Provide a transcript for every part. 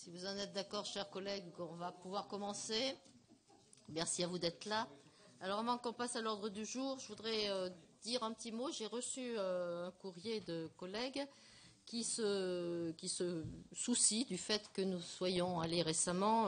Si vous en êtes d'accord, chers collègues, on va pouvoir commencer. Merci à vous d'être là. Alors, avant qu'on passe à l'ordre du jour, je voudrais dire un petit mot. J'ai reçu un courrier de collègues qui se soucient du fait que nous soyons allés récemment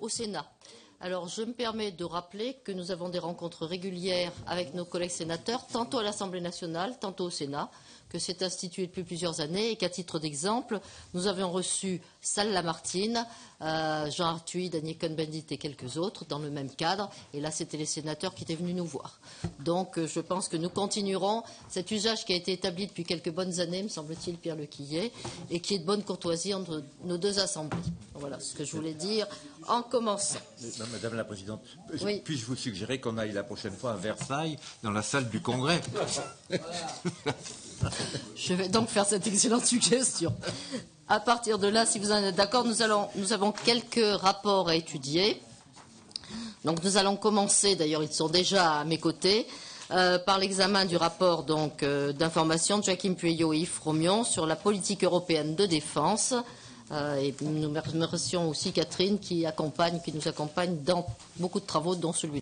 au Sénat. Alors, je me permets de rappeler que nous avons des rencontres régulières avec nos collègues sénateurs, tantôt à l'Assemblée nationale, tantôt au Sénat, que c'est institué depuis plusieurs années et qu'à titre d'exemple, nous avions reçu Sal Lamartine, Jean Arthuis, Daniel Cohn-Bendit et quelques autres dans le même cadre. Et là, c'était les sénateurs qui étaient venus nous voir. Donc, je pense que nous continuerons cet usage qui a été établi depuis quelques bonnes années, me semble-t-il, Pierre Lequillet, et qui est de bonne courtoisie entre nos deux assemblées. Voilà ce que je voulais dire en commençant. Madame la Présidente, oui. Puis-je vous suggérer qu'on aille la prochaine fois à Versailles, dans la salle du Congrès? Je vais donc faire cette excellente suggestion. À partir de là, si vous en êtes d'accord, nous avons quelques rapports à étudier. Donc nous allons commencer, d'ailleurs ils sont déjà à mes côtés, par l'examen du rapport d'information de Joachim Pueyo et Yves Fromion sur la politique européenne de défense. Et nous remercions aussi Catherine qui nous accompagne dans beaucoup de travaux, dont celui-là.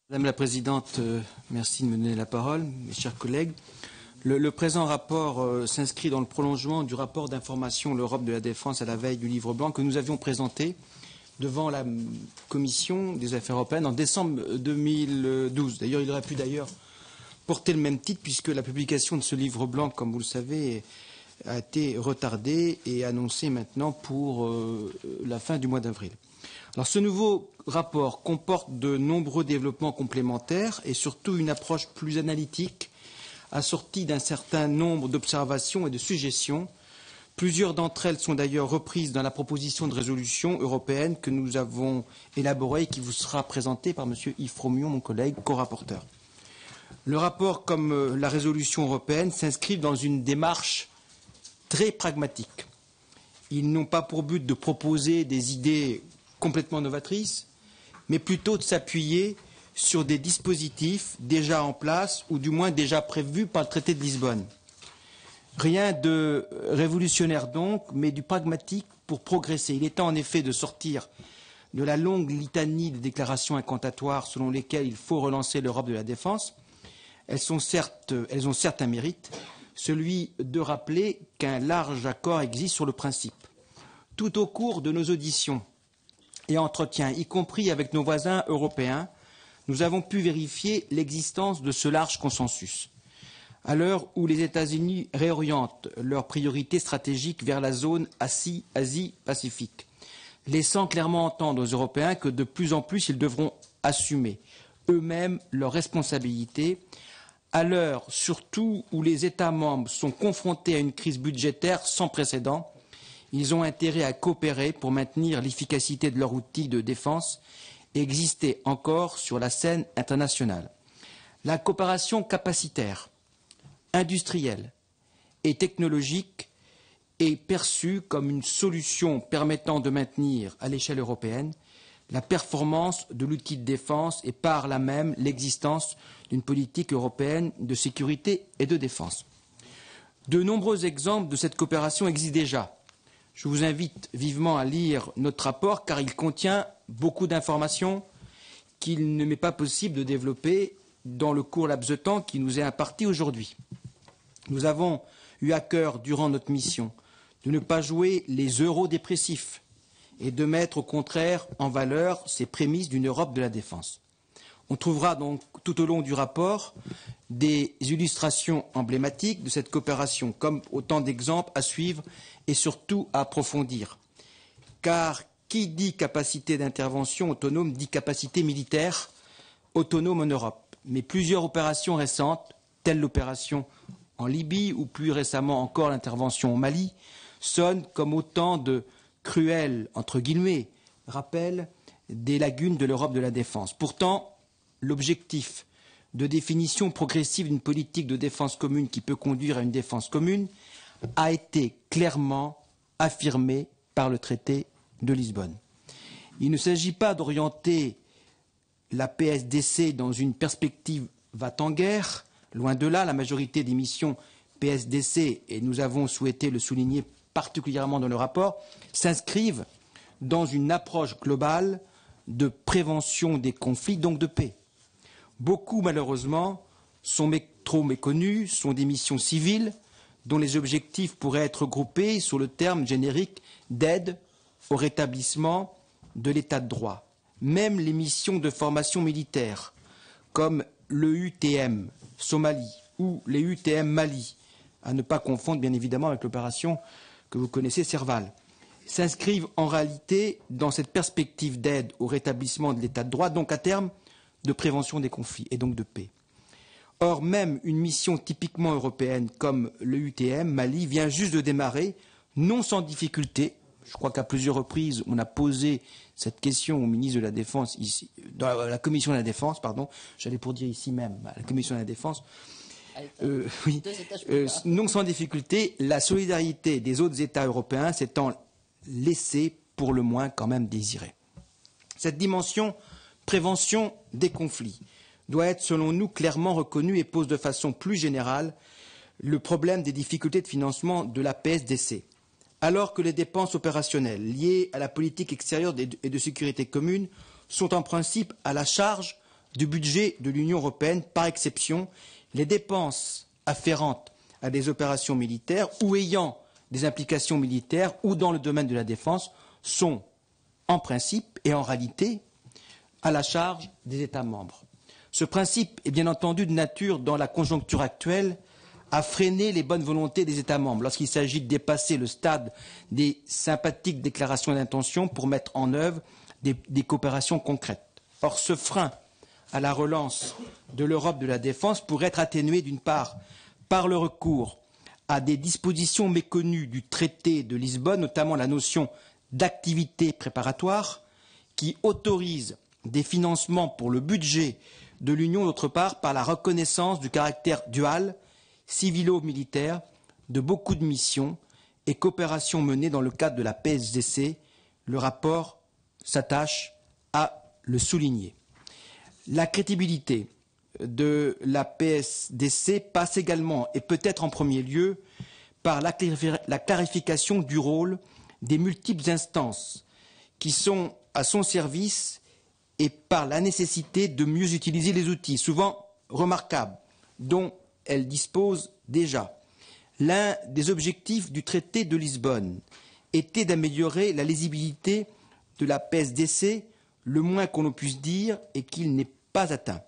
Madame la Présidente, merci de me donner la parole, mes chers collègues. Le présent rapport s'inscrit dans le prolongement du rapport d'information L'Europe de la défense à la veille du livre blanc que nous avions présenté devant la Commission des affaires européennes en décembre 2012. D'ailleurs, il aurait pu porter le même titre puisque la publication de ce livre blanc, comme vous le savez, a été retardée et annoncée maintenant pour la fin du mois d'avril. Alors, ce nouveau rapport comporte de nombreux développements complémentaires et surtout une approche plus analytique, assortie d'un certain nombre d'observations et de suggestions. Plusieurs d'entre elles sont d'ailleurs reprises dans la proposition de résolution européenne que nous avons élaborée et qui vous sera présentée par M. Yves Fromion, mon collègue, co-rapporteur. Le rapport, comme la résolution européenne, s'inscrivent dans une démarche très pragmatique. Ils n'ont pas pour but de proposer des idées complètement novatrices, mais plutôt de s'appuyer sur des dispositifs déjà en place ou du moins déjà prévus par le traité de Lisbonne. Rien de révolutionnaire donc, mais du pragmatique pour progresser. Il est temps en effet de sortir de la longue litanie de déclarations incantatoires selon lesquelles il faut relancer l'Europe de la défense. Elles ont certes un mérite, celui de rappeler qu'un large accord existe sur le principe. Tout au cours de nos auditions et entretiens, y compris avec nos voisins européens, nous avons pu vérifier l'existence de ce large consensus. À l'heure où les États-Unis réorientent leurs priorités stratégiques vers la zone Asie-Pacifique, laissant clairement entendre aux Européens que de plus en plus ils devront assumer eux-mêmes leurs responsabilités, à l'heure surtout où les États membres sont confrontés à une crise budgétaire sans précédent, ils ont intérêt à coopérer pour maintenir l'efficacité de leur outil de défense et exister encore sur la scène internationale. La coopération capacitaire, industrielle et technologique est perçue comme une solution permettant de maintenir à l'échelle européenne la performance de l'outil de défense et par là même l'existence d'une politique européenne de sécurité et de défense. De nombreux exemples de cette coopération existent déjà. Je vous invite vivement à lire notre rapport car il contient beaucoup d'informations qu'il ne m'est pas possible de développer dans le court laps de temps qui nous est imparti aujourd'hui. Nous avons eu à cœur, durant notre mission, de ne pas jouer les eurodépressifs et de mettre au contraire en valeur ces prémices d'une Europe de la défense. On trouvera donc tout au long du rapport des illustrations emblématiques de cette coopération, comme autant d'exemples à suivre et surtout à approfondir. Car qui dit capacité d'intervention autonome dit capacité militaire autonome en Europe. Mais plusieurs opérations récentes, telles l'opération en Libye ou plus récemment encore l'intervention au Mali, sonnent comme autant de cruels, entre guillemets, rappels des lacunes de l'Europe de la défense. Pourtant, l'objectif de définition progressive d'une politique de défense commune qui peut conduire à une défense commune a été clairement affirmé par le traité de Lisbonne. Il ne s'agit pas d'orienter la PSDC dans une perspective va-t-en-guerre. Loin de là, la majorité des missions PSDC, et nous avons souhaité le souligner particulièrement dans le rapport, s'inscrivent dans une approche globale de prévention des conflits, donc de paix. Beaucoup, malheureusement, sont trop méconnus, sont des missions civiles dont les objectifs pourraient être groupés sous le terme générique d'aide au rétablissement de l'état de droit. Même les missions de formation militaire, comme le UTM Somalie ou les UTM Mali, à ne pas confondre bien évidemment avec l'opération que vous connaissez, Serval, s'inscrivent en réalité dans cette perspective d'aide au rétablissement de l'état de droit, donc à terme de prévention des conflits et donc de paix. Or, même une mission typiquement européenne comme le UTM Mali vient juste de démarrer, non sans difficulté. Je crois qu'à plusieurs reprises, on a posé cette question au ministre de la Défense, ici, dans la Commission de la Défense, pardon, j'allais pour dire ici même, à la Commission de la Défense. Oui, non sans difficulté, la solidarité des autres États européens s'étant laissée pour le moins quand même désirée. Cette dimension prévention des conflits doit être, selon nous, clairement reconnue et pose de façon plus générale le problème des difficultés de financement de la PSDC. Alors que les dépenses opérationnelles liées à la politique extérieure et de sécurité commune sont en principe à la charge du budget de l'Union européenne, par exception, les dépenses afférentes à des opérations militaires ou ayant des implications militaires ou dans le domaine de la défense sont, en principe et en réalité, à la charge des États membres. Ce principe est bien entendu de nature, dans la conjoncture actuelle, à freiner les bonnes volontés des États membres lorsqu'il s'agit de dépasser le stade des sympathiques déclarations d'intention pour mettre en œuvre des coopérations concrètes. Or, ce frein à la relance de l'Europe de la défense pourrait être atténué d'une part par le recours à des dispositions méconnues du traité de Lisbonne, notamment la notion d'activité préparatoire, qui autorise des financements pour le budget de l'Union, d'autre part par la reconnaissance du caractère dual civilo-militaire de beaucoup de missions et coopérations menées dans le cadre de la PSDC. Le rapport s'attache à le souligner. La crédibilité de la PSDC passe également, et peut-être en premier lieu, par la clarification du rôle des multiples instances qui sont à son service et par la nécessité de mieux utiliser les outils, souvent remarquables, dont elle dispose déjà. L'un des objectifs du traité de Lisbonne était d'améliorer la lisibilité de la PSDC, le moins qu'on puisse dire est qu'il n'est pas atteint,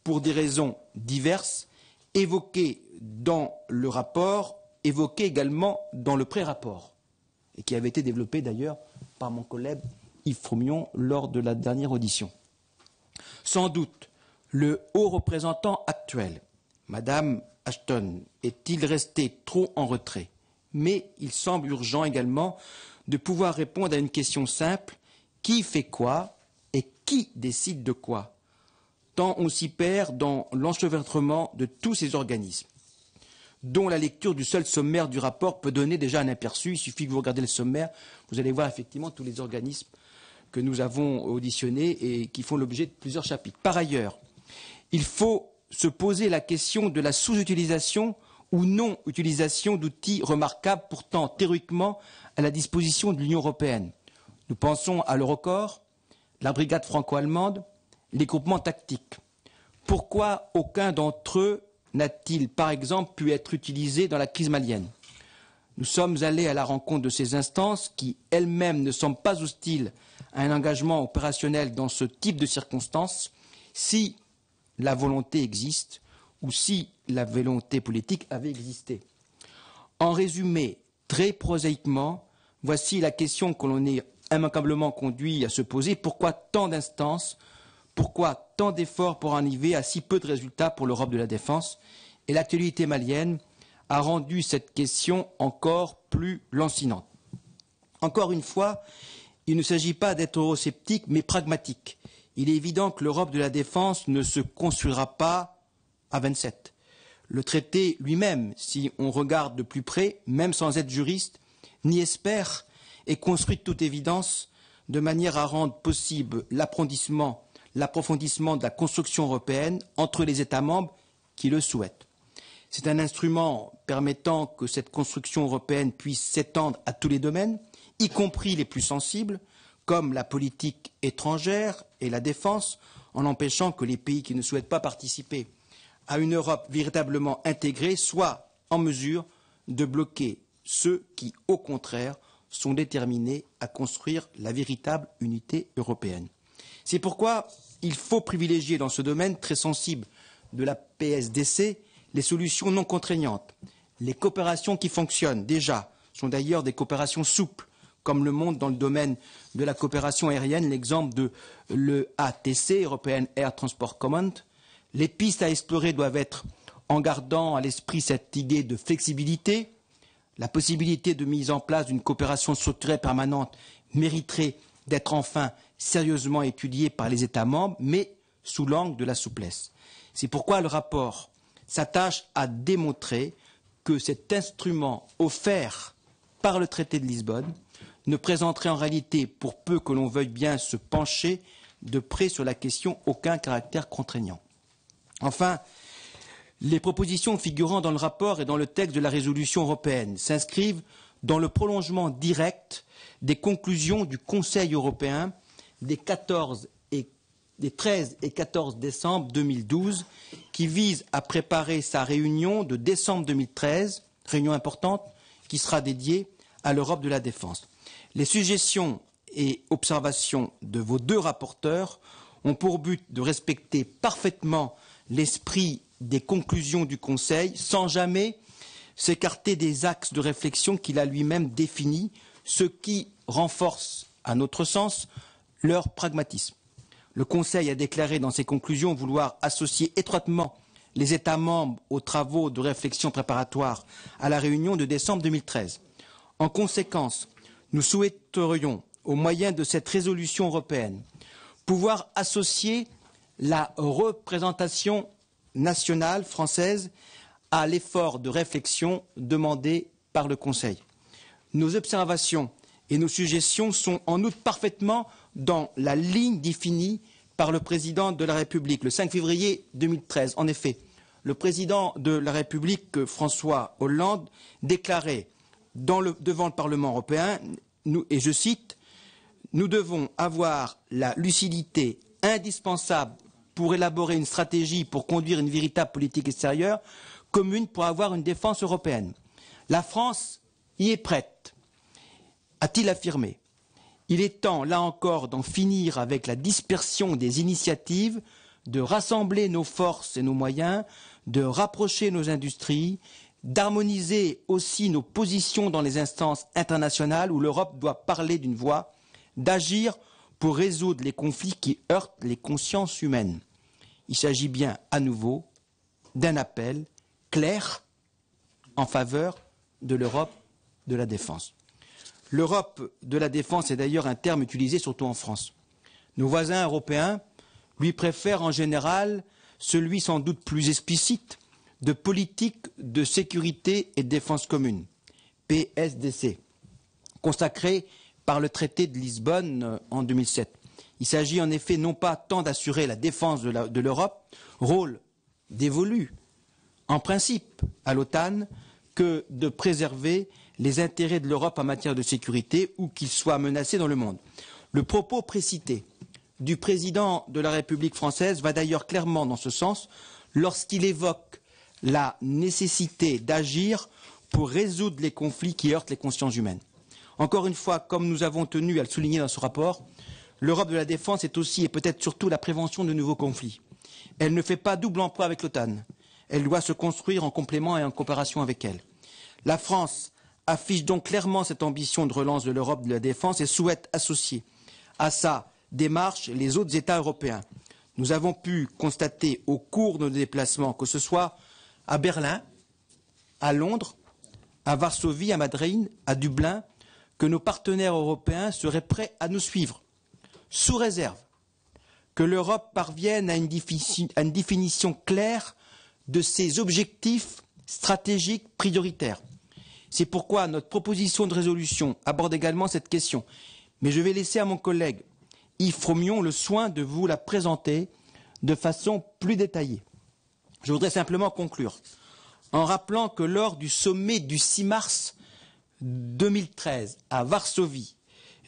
pour des raisons diverses, évoquées dans le rapport, évoquées également dans le pré-rapport, et qui avait été développé d'ailleurs par mon collègue Yves Fromion lors de la dernière audition. Sans doute, le haut représentant actuel, Madame Ashton, est-il resté trop en retrait? Mais il semble urgent également de pouvoir répondre à une question simple: qui fait quoi et qui décide de quoi? Tant on s'y perd dans l'enchevêtrement de tous ces organismes, dont la lecture du seul sommaire du rapport peut donner déjà un aperçu. Il suffit que vous regardiez le sommaire, vous allez voir effectivement tous les organismes que nous avons auditionnés et qui font l'objet de plusieurs chapitres. Par ailleurs, il faut se poser la question de la sous-utilisation ou non-utilisation d'outils remarquables pourtant théoriquement à la disposition de l'Union européenne. Nous pensons à l'Eurocorps, la brigade franco-allemande, les groupements tactiques. Pourquoi aucun d'entre eux n'a-t-il, par exemple, pu être utilisé dans la crise malienne? Nous sommes allés à la rencontre de ces instances qui, elles-mêmes, ne sont pas hostiles à un engagement opérationnel dans ce type de circonstances, si la volonté existe ou si la volonté politique avait existé. En résumé, très prosaïquement, voici la question que l'on est immanquablement conduit à se poser. Pourquoi tant d'instances? Pourquoi tant d'efforts pour arriver à si peu de résultats pour l'Europe de la défense? Et l'actualité malienne a rendu cette question encore plus lancinante. Encore une fois, il ne s'agit pas d'être eurosceptique, mais pragmatique. Il est évident que l'Europe de la défense ne se construira pas à 27. Le traité lui-même, si on regarde de plus près, même sans être juriste, ni espère, est construit de toute évidence de manière à rendre possible l'approfondissement de la construction européenne entre les États membres qui le souhaitent. C'est un instrument permettant que cette construction européenne puisse s'étendre à tous les domaines, y compris les plus sensibles, comme la politique étrangère et la défense, en empêchant que les pays qui ne souhaitent pas participer à une Europe véritablement intégrée soient en mesure de bloquer ceux qui, au contraire, sont déterminés à construire la véritable unité européenne. C'est pourquoi il faut privilégier dans ce domaine très sensible de la PSDC les solutions non contraignantes. Les coopérations qui fonctionnent déjà sont d'ailleurs des coopérations souples, comme le montre dans le domaine de la coopération aérienne l'exemple de l'EATC, European Air Transport Command. Les pistes à explorer doivent être, en gardant à l'esprit cette idée de flexibilité, la possibilité de mise en place d'une coopération structurée permanente mériterait d'être enfin sérieusement étudiée par les États membres, mais sous l'angle de la souplesse. C'est pourquoi le rapport s'attache à démontrer que cet instrument offert par le traité de Lisbonne ne présenterait en réalité, pour peu que l'on veuille bien se pencher de près sur la question, aucun caractère contraignant. Enfin, les propositions figurant dans le rapport et dans le texte de la résolution européenne s'inscrivent dans le prolongement direct des conclusions du Conseil européen des 13 et 14 décembre 2012, qui vise à préparer sa réunion de décembre 2013, réunion importante, qui sera dédiée à l'Europe de la défense. Les suggestions et observations de vos deux rapporteurs ont pour but de respecter parfaitement l'esprit des conclusions du Conseil, sans jamais s'écarter des axes de réflexion qu'il a lui-même définis, ce qui renforce, à notre sens, leur pragmatisme. Le Conseil a déclaré dans ses conclusions vouloir associer étroitement les États membres aux travaux de réflexion préparatoire à la réunion de décembre 2013. En conséquence, nous souhaiterions, au moyen de cette résolution européenne, pouvoir associer la représentation nationale française à l'effort de réflexion demandé par le Conseil. Nos observations et nos suggestions sont en outre parfaitement dans la ligne définie par le président de la République le 5 février 2013. En effet, le président de la République, François Hollande, déclarait devant le Parlement européen, et je cite, « Nous devons avoir la lucidité indispensable pour élaborer une stratégie pour conduire une véritable politique extérieure commune pour avoir une défense européenne. La France y est prête, a-t-il affirmé. Il est temps, là encore, d'en finir avec la dispersion des initiatives, de rassembler nos forces et nos moyens, de rapprocher nos industries, d'harmoniser aussi nos positions dans les instances internationales où l'Europe doit parler d'une voix, d'agir pour résoudre les conflits qui heurtent les consciences humaines. Il s'agit bien, à nouveau, d'un appel clair en faveur de l'Europe de la défense. L'Europe de la défense est d'ailleurs un terme utilisé surtout en France. Nos voisins européens lui préfèrent en général celui sans doute plus explicite de politique de sécurité et de défense commune, PSDC, consacré par le traité de Lisbonne en 2007. Il s'agit en effet non pas tant d'assurer la défense de l'Europe, rôle dévolu en principe à l'OTAN, que de préserver les intérêts de l'Europe en matière de sécurité où qu'ils soient menacés dans le monde. Le propos précité du président de la République française va d'ailleurs clairement dans ce sens lorsqu'il évoque la nécessité d'agir pour résoudre les conflits qui heurtent les consciences humaines. Encore une fois, comme nous avons tenu à le souligner dans ce rapport, l'Europe de la défense est aussi et peut-être surtout la prévention de nouveaux conflits. Elle ne fait pas double emploi avec l'OTAN. Elle doit se construire en complément et en coopération avec elle. La France affiche donc clairement cette ambition de relance de l'Europe de la défense et souhaite associer à sa démarche les autres États européens. Nous avons pu constater au cours de nos déplacements, que ce soit à Berlin, à Londres, à Varsovie, à Madrid, à Dublin, que nos partenaires européens seraient prêts à nous suivre, sous réserve que l'Europe parvienne à une définition claire de ses objectifs stratégiques prioritaires. C'est pourquoi notre proposition de résolution aborde également cette question. Mais je vais laisser à mon collègue Yves Fromion le soin de vous la présenter de façon plus détaillée. Je voudrais simplement conclure en rappelant que lors du sommet du 6 mars 2013 à Varsovie,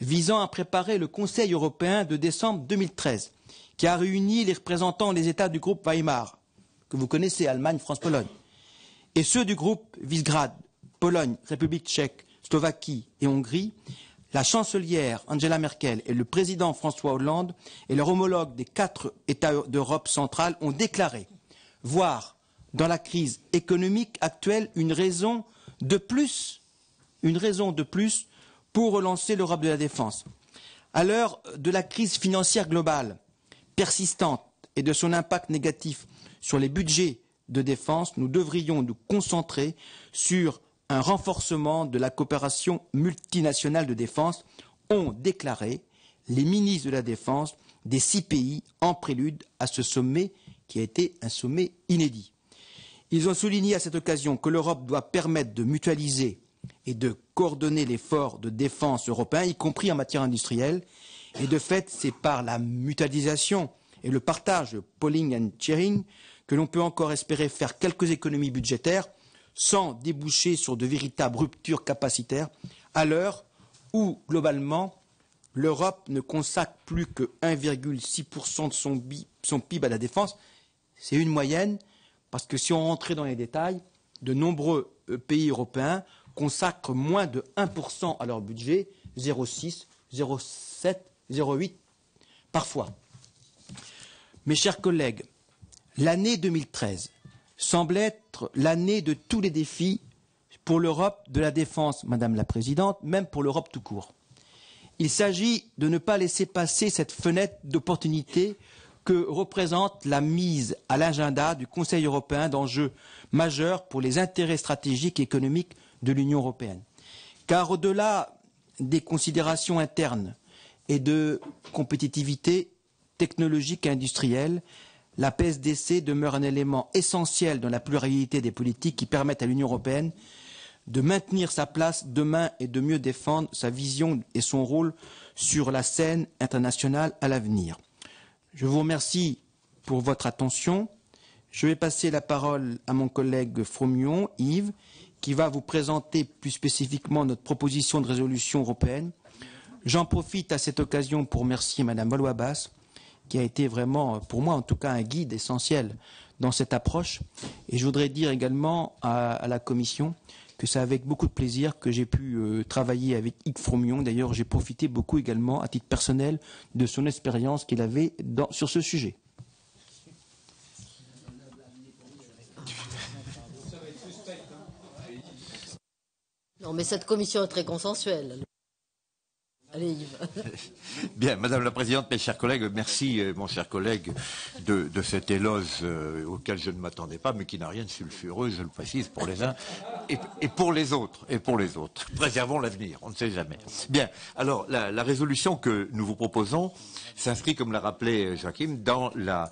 visant à préparer le Conseil européen de décembre 2013, qui a réuni les représentants des États du groupe Weimar, que vous connaissez, Allemagne, France, Pologne, et ceux du groupe Visegrad, Pologne, République tchèque, Slovaquie et Hongrie, la chancelière Angela Merkel et le président François Hollande et leur homologue des 4 États d'Europe centrale ont déclaré voir dans la crise économique actuelle une raison de plus pour relancer l'Europe de la défense. À l'heure de la crise financière globale persistante et de son impact négatif sur les budgets de défense, nous devrions nous concentrer sur un renforcement de la coopération multinationale de défense, ont déclaré les ministres de la Défense des 6 pays en prélude à ce sommet qui a été un sommet inédit. Ils ont souligné à cette occasion que l'Europe doit permettre de mutualiser et de coordonner l'effort de défense européen, y compris en matière industrielle. Et de fait, c'est par la mutualisation et le partage, le pooling and sharing, que l'on peut encore espérer faire quelques économies budgétaires sans déboucher sur de véritables ruptures capacitaires, à l'heure où, globalement, l'Europe ne consacre plus que 1,6% de son PIB à la défense. C'est une moyenne, parce que si on rentrait dans les détails, de nombreux pays européens consacrent moins de 1% à leur budget, 0,6, 0,7, 0,8 parfois. Mes chers collègues, l'année 2013 semble être l'année de tous les défis pour l'Europe de la défense, Madame la Présidente, même pour l'Europe tout court. Il s'agit de ne pas laisser passer cette fenêtre d'opportunité que représente la mise à l'agenda du Conseil européen d'enjeux majeurs pour les intérêts stratégiques et économiques de l'Union européenne. Car au-delà des considérations internes et de compétitivité technologique et industrielle, la PSDC demeure un élément essentiel dans la pluralité des politiques qui permettent à l'Union européenne de maintenir sa place demain et de mieux défendre sa vision et son rôle sur la scène internationale à l'avenir. Je vous remercie pour votre attention. Je vais passer la parole à mon collègue Fromion, Yves, qui va vous présenter plus spécifiquement notre proposition de résolution européenne. J'en profite à cette occasion pour remercier Madame Valois-Basse, qui a été vraiment, pour moi en tout cas, un guide essentiel dans cette approche. Et je voudrais dire également à la Commission que c'est avec beaucoup de plaisir que j'ai pu travailler avec Yves Fromion. D'ailleurs, j'ai profité beaucoup également, à titre personnel, de son expérience qu'il avait sur ce sujet. Non, mais cette commission est très consensuelle. Allez, Yves. Bien, Madame la Présidente, mes chers collègues, merci, mon cher collègue, de cet éloge auquel je ne m'attendais pas, mais qui n'a rien de sulfureux, je le précise, pour les uns et pour les autres. Préservons l'avenir, on ne sait jamais. Bien, alors, la résolution que nous vous proposons s'inscrit, comme l'a rappelé Joachim, dans la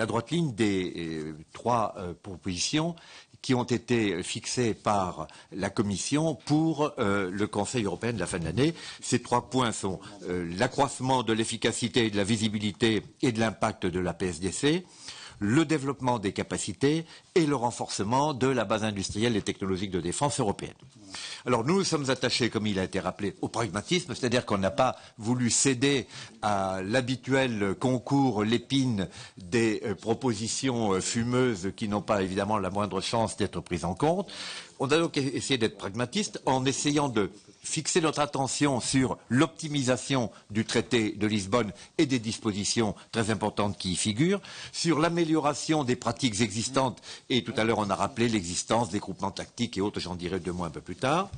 droite ligne des 3 propositions qui ont été fixés par la Commission pour le Conseil européen de la fin de l'année. Ces 3 points sont l'accroissement de l'efficacité et de la visibilité et de l'impact de la PSDC, le développement des capacités et le renforcement de la base industrielle et technologique de défense européenne. Alors nous nous sommes attachés, comme il a été rappelé, au pragmatisme, c'est-à-dire qu'on n'a pas voulu céder à l'habituel concours l'épine des propositions fumeuses qui n'ont pas évidemment la moindre chance d'être prises en compte. On a donc essayé d'être pragmatiste en essayant de fixer notre attention sur l'optimisation du traité de Lisbonne et des dispositions très importantes qui y figurent, sur l'amélioration des pratiques existantes, et tout à l'heure on a rappelé l'existence des groupements tactiques et autres, j'en dirai 2 mots un peu plus tard.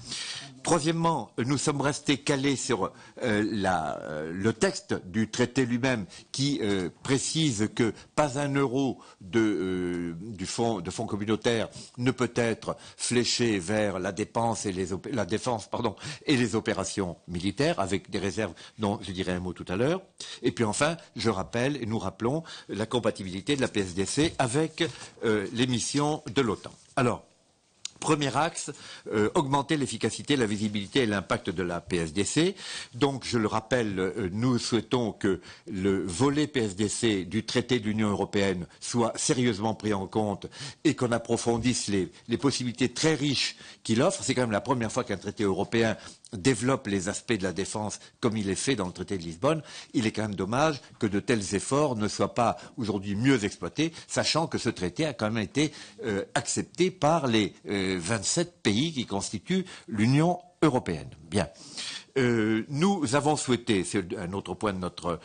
Troisièmement, nous sommes restés calés sur le texte du traité lui-même qui précise que pas un euro de fonds communautaire ne peut être fléché vers la défense et les opérations militaires, avec des réserves dont je dirai un mot tout à l'heure. Et puis enfin, je rappelle et nous rappelons la compatibilité de la PSDC avec les missions de l'OTAN. Alors, Premier axe, augmenter l'efficacité, la visibilité et l'impact de la PSDC. Donc, je le rappelle, nous souhaitons que le volet PSDC du traité de l'Union européenne soit sérieusement pris en compte et qu'on approfondisse les possibilités très riches qu'il offre. C'est quand même la première fois qu'un traité européen développe les aspects de la défense comme il est fait dans le traité de Lisbonne. Il est quand même dommage que de tels efforts ne soient pas aujourd'hui mieux exploités, sachant que ce traité a quand même été accepté par les 27 pays qui constituent l'Union européenne. Bien. Nous avons souhaité, c'est un autre point de notre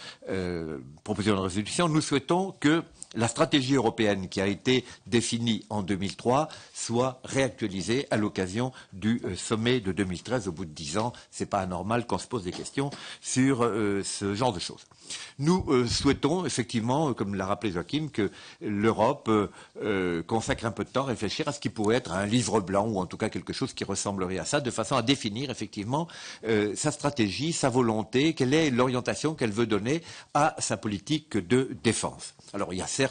proposition de résolution, nous souhaitons que la stratégie européenne qui a été définie en 2003 soit réactualisée à l'occasion du sommet de 2013 au bout de 10 ans. C'est pas anormal qu'on se pose des questions sur ce genre de choses. Nous souhaitons effectivement, comme l'a rappelé Joachim, que l'Europe consacre un peu de temps à réfléchir à ce qui pourrait être un livre blanc ou en tout cas quelque chose qui ressemblerait à ça, de façon à définir effectivement sa stratégie, sa volonté, quelle est l'orientation qu'elle veut donner à sa politique de défense. Alors il y a certes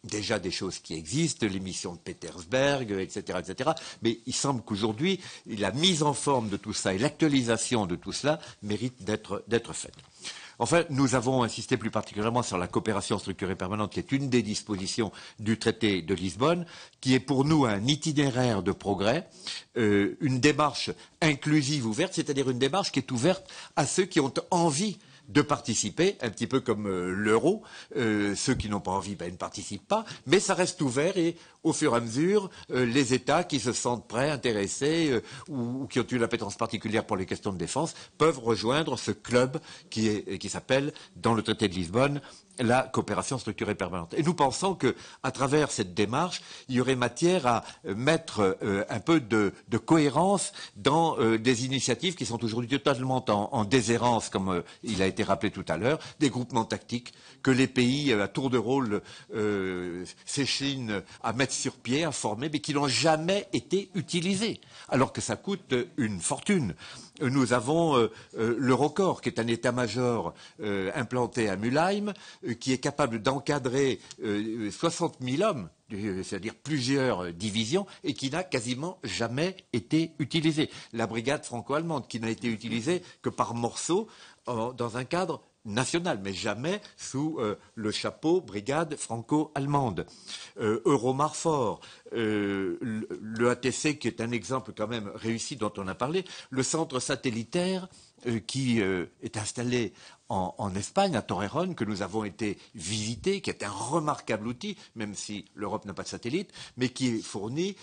déjà des choses qui existent, les missions de Petersberg, etc., etc. Mais il semble qu'aujourd'hui, la mise en forme de tout ça et l'actualisation de tout cela méritent d'être faite. Enfin, nous avons insisté plus particulièrement sur la coopération structurée permanente, qui est une des dispositions du traité de Lisbonne, qui est pour nous un itinéraire de progrès, une démarche inclusive ouverte, c'est-à-dire une démarche qui est ouverte à ceux qui ont envie de participer, un petit peu comme l'euro. Ceux qui n'ont pas envie, ne participent pas, mais ça reste ouvert et au fur et à mesure, les États qui se sentent prêts, intéressés ou qui ont une appétence particulière pour les questions de défense peuvent rejoindre ce club qui s'appelle, dans le traité de Lisbonne, la coopération structurée permanente. Et nous pensons que, à travers cette démarche, il y aurait matière à mettre un peu de cohérence dans des initiatives qui sont aujourd'hui totalement en déshérence, comme il a été rappelé tout à l'heure, des groupements tactiques que les pays à tour de rôle s'échinent à mettre sur pied, à former, mais qui n'ont jamais été utilisés, alors que ça coûte une fortune. Nous avons l'Eurocorps, qui est un état-major implanté à Mülheim, qui est capable d'encadrer 60 000 hommes, c'est-à-dire plusieurs divisions, et qui n'a quasiment jamais été utilisé. La brigade franco-allemande, qui n'a été utilisée que par morceaux dans un cadre national, mais jamais sous le chapeau brigade franco-allemande. Euromarfor, le ATC, qui est un exemple quand même réussi dont on a parlé, le centre satellitaire qui est installé en Espagne, à Torreón, que nous avons été visiter, qui est un remarquable outil, même si l'Europe n'a pas de satellite, mais qui fournit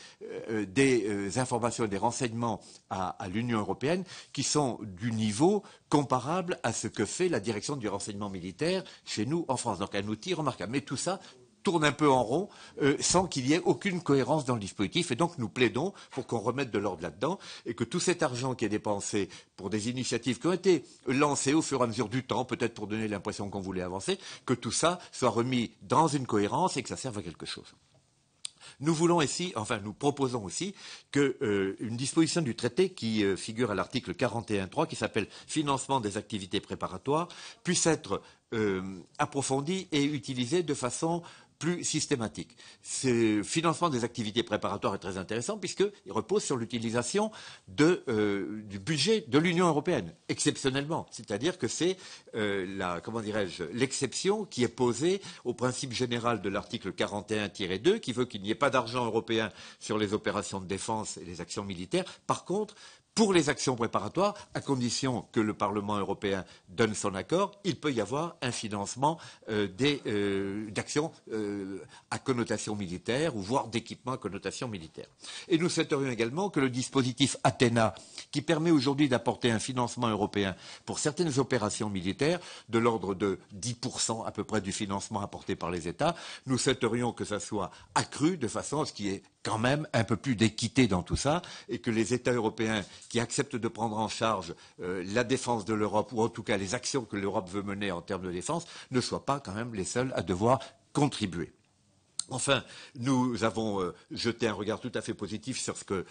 des informations et des renseignements à l'Union européenne qui sont du niveau comparable à ce que fait la direction du renseignement militaire chez nous en France. Donc un outil remarquable. Mais tout ça tourne un peu en rond sans qu'il y ait aucune cohérence dans le dispositif. Et donc nous plaidons pour qu'on remette de l'ordre là-dedans et que tout cet argent qui est dépensé pour des initiatives qui ont été lancées au fur et à mesure du temps, peut-être pour donner l'impression qu'on voulait avancer, que tout ça soit remis dans une cohérence et que ça serve à quelque chose. Nous voulons ici, enfin nous proposons aussi qu'une disposition du traité qui figure à l'article 41.3, qui s'appelle financement des activités préparatoires, puisse être approfondie et utilisée de façon plus systématique. Ce financement des activités préparatoires est très intéressant puisqu'il repose sur l'utilisation du budget de l'Union européenne, exceptionnellement. C'est-à-dire que c'est l'exception qui est posée au principe général de l'article 41-2 qui veut qu'il n'y ait pas d'argent européen sur les opérations de défense et les actions militaires. Par contre, pour les actions préparatoires, à condition que le Parlement européen donne son accord, il peut y avoir un financement d'actions à connotation militaire ou voire d'équipements à connotation militaire. Et nous souhaiterions également que le dispositif Athena, qui permet aujourd'hui d'apporter un financement européen pour certaines opérations militaires, de l'ordre de 10% à peu près du financement apporté par les États, nous souhaiterions que ça soit accru de façon à ce qu'il y ait quand même un peu plus d'équité dans tout ça et que les États européens qui acceptent de prendre en charge la défense de l'Europe ou en tout cas les actions que l'Europe veut mener en termes de défense ne soient pas quand même les seuls à devoir contribuer. Enfin, nous avons jeté un regard tout à fait positif sur ce que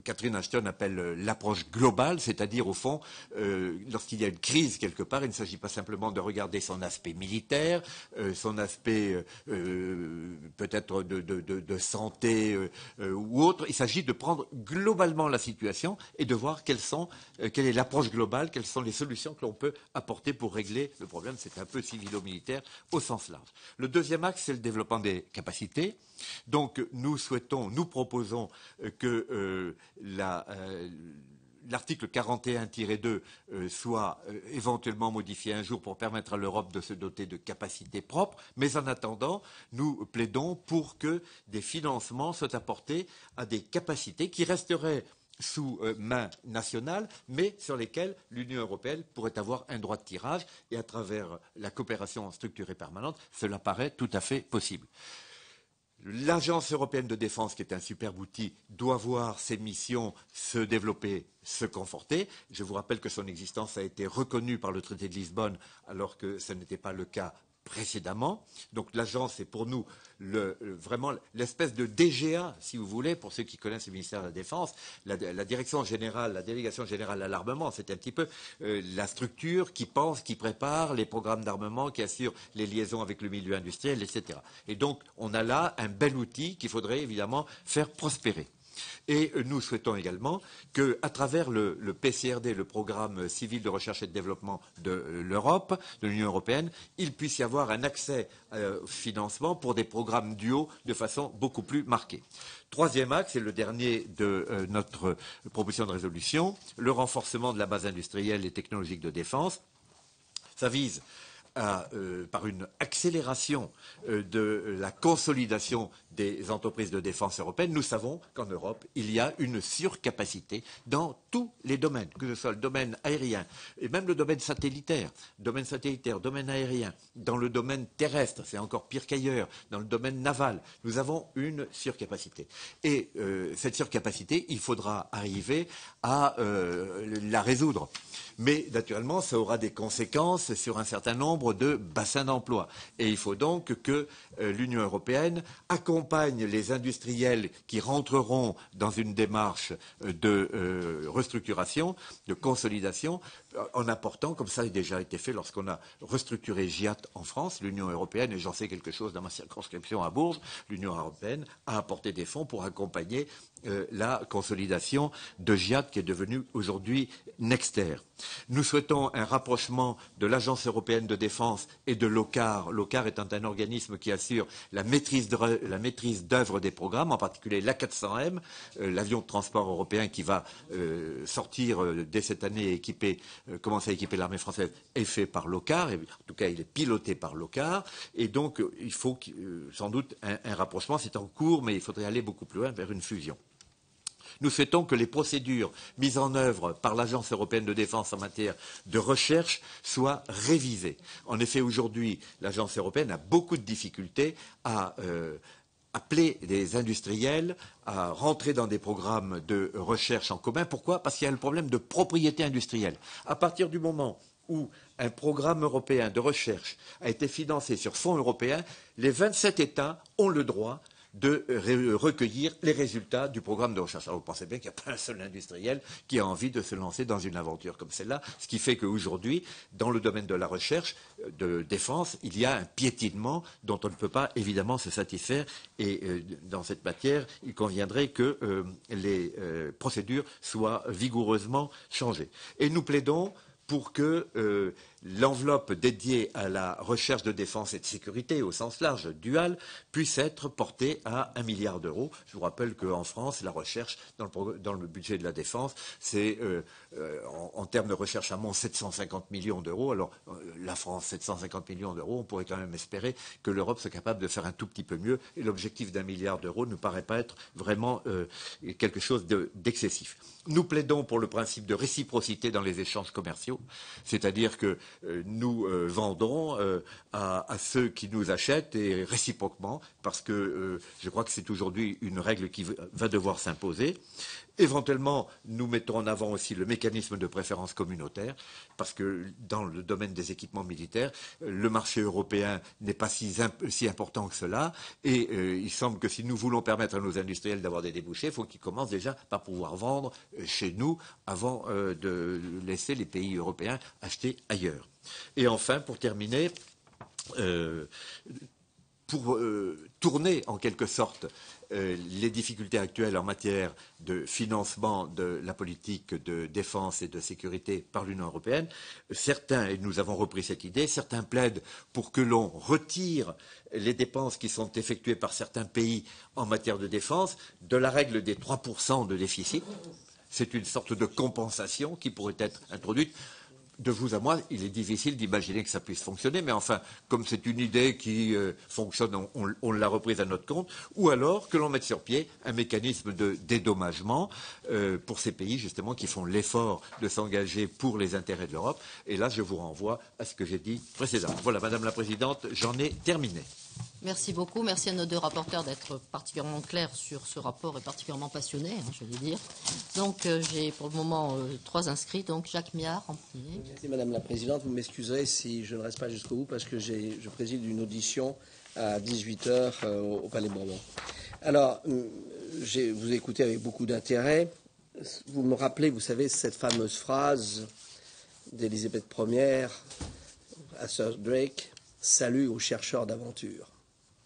Catherine Ashton appelle l'approche globale, c'est-à-dire au fond, lorsqu'il y a une crise quelque part, il ne s'agit pas simplement de regarder son aspect militaire, son aspect peut-être de santé ou autre. Il s'agit de prendre globalement la situation et de voir quelle est l'approche globale, quelles sont les solutions que l'on peut apporter pour régler le problème. C'est un peu civilo-militaire au sens large. Le deuxième axe, c'est le développement des capacités. Donc nous proposons que l'article 41-2 soit éventuellement modifié un jour pour permettre à l'Europe de se doter de capacités propres, mais en attendant, nous plaidons pour que des financements soient apportés à des capacités qui resteraient sous main nationale, mais sur lesquelles l'Union européenne pourrait avoir un droit de tirage, et à travers la coopération structurée permanente, cela paraît tout à fait possible. L'Agence européenne de défense, qui est un superbe outil, doit voir ses missions se développer, se conforter. Je vous rappelle que son existence a été reconnue par le traité de Lisbonne, alors que ce n'était pas le cas précédemment. Donc l'agence est pour nous vraiment l'espèce de DGA, si vous voulez, pour ceux qui connaissent le ministère de la Défense. La direction générale, la délégation générale à l'armement, c'est un petit peu la structure qui pense, qui prépare les programmes d'armement, qui assure les liaisons avec le milieu industriel, etc. Et donc on a là un bel outil qu'il faudrait évidemment faire prospérer. Et nous souhaitons également qu'à travers le PCRD, le programme civil de recherche et de développement de l'Europe, de l'Union européenne, il puisse y avoir un accès au financement pour des programmes duaux de façon beaucoup plus marquée. Troisième axe, et le dernier de notre proposition de résolution, le renforcement de la base industrielle et technologique de défense. Ça vise par une accélération de la consolidation des entreprises de défense européennes. Nous savons qu'en Europe, il y a une surcapacité dans tous les domaines, que ce soit le domaine aérien et même le domaine satellitaire, domaine aérien, dans le domaine terrestre, c'est encore pire qu'ailleurs, dans le domaine naval. Nous avons une surcapacité. Et cette surcapacité, il faudra arriver à la résoudre. Mais naturellement, ça aura des conséquences sur un certain nombre de bassins d'emploi. Et il faut donc que l'Union européenne accompagne les industriels qui rentreront dans une démarche de restructuration, de consolidation, en apportant, comme ça a déjà été fait lorsqu'on a restructuré GIAT en France, l'Union européenne, et j'en sais quelque chose dans ma circonscription à Bourges, l'Union européenne a apporté des fonds pour accompagner la consolidation de GIAT qui est devenue aujourd'hui Nexter. Nous souhaitons un rapprochement de l'Agence européenne de défense et de l'OCAR. L'OCAR étant un organisme qui assure la maîtrise d'œuvre des programmes, en particulier l'A400M, l'avion de transport européen qui va sortir dès cette année et commencer à équiper l'armée française, est fait par l'OCAR, et en tout cas il est piloté par l'OCAR, et donc il faut sans doute un rapprochement, c'est en cours, mais il faudrait aller beaucoup plus loin vers une fusion. Nous souhaitons que les procédures mises en œuvre par l'Agence européenne de défense en matière de recherche soient révisées. En effet, aujourd'hui, l'Agence européenne a beaucoup de difficultés à appeler des industriels à rentrer dans des programmes de recherche en commun. Pourquoi? Parce qu'il y a le problème de propriété industrielle. À partir du moment où un programme européen de recherche a été financé sur fonds européens, les 27 États ont le droit de recueillir les résultats du programme de recherche. Alors vous pensez bien qu'il n'y a pas un seul industriel qui a envie de se lancer dans une aventure comme celle-là, ce qui fait qu'aujourd'hui, dans le domaine de la recherche de défense, il y a un piétinement dont on ne peut pas évidemment se satisfaire, et dans cette matière, il conviendrait que les procédures soient vigoureusement changées. Et nous plaidons pour que l'enveloppe dédiée à la recherche de défense et de sécurité au sens large, dual, puisse être portée à 1 milliard d'euros. Je vous rappelle qu'en France, la recherche dans le budget de la défense, c'est en termes de recherche amont 750 millions d'euros. Alors la France, 750 millions d'euros, on pourrait quand même espérer que l'Europe soit capable de faire un tout petit peu mieux. Et l'objectif d'1 milliard d'euros ne paraît pas être vraiment quelque chose d'excessif. Nous plaidons pour le principe de réciprocité dans les échanges commerciaux, c'est-à-dire que nous vendons à ceux qui nous achètent, et réciproquement, parce que je crois que c'est aujourd'hui une règle qui va devoir s'imposer. Éventuellement, nous mettons en avant aussi le mécanisme de préférence communautaire, parce que dans le domaine des équipements militaires, le marché européen n'est pas si important que cela, et il semble que si nous voulons permettre à nos industriels d'avoir des débouchés, il faut qu'ils commencent déjà par pouvoir vendre chez nous avant de laisser les pays européens acheter ailleurs. Et enfin, pour terminer, pour tourner en quelque sorte les difficultés actuelles en matière de financement de la politique de défense et de sécurité par l'Union européenne, certains, et nous avons repris cette idée, certains plaident pour que l'on retire les dépenses qui sont effectuées par certains pays en matière de défense de la règle des 3% de déficit. C'est une sorte de compensation qui pourrait être introduite. De vous à moi, il est difficile d'imaginer que ça puisse fonctionner, mais enfin, comme c'est une idée qui fonctionne, on l'a reprise à notre compte, ou alors que l'on mette sur pied un mécanisme de dédommagement pour ces pays, justement, qui font l'effort de s'engager pour les intérêts de l'Europe. Et là, je vous renvoie à ce que j'ai dit précédemment. Voilà, Madame la Présidente, j'en ai terminé. Merci beaucoup. Merci à nos deux rapporteurs d'être particulièrement clairs sur ce rapport et particulièrement passionnés, je vais dire. Donc, j'ai pour le moment 3 inscrits. Donc, Jacques Miard en premier. Merci Madame la Présidente. Vous m'excuserez si je ne reste pas jusqu'au bout parce que je préside une audition à 18h au Palais Bourbon. Alors, vous ai écouté avec beaucoup d'intérêt. Vous me rappelez, vous savez, cette fameuse phrase d'Élisabeth Ier à Sir Drake, « Salut aux chercheurs d'aventure ».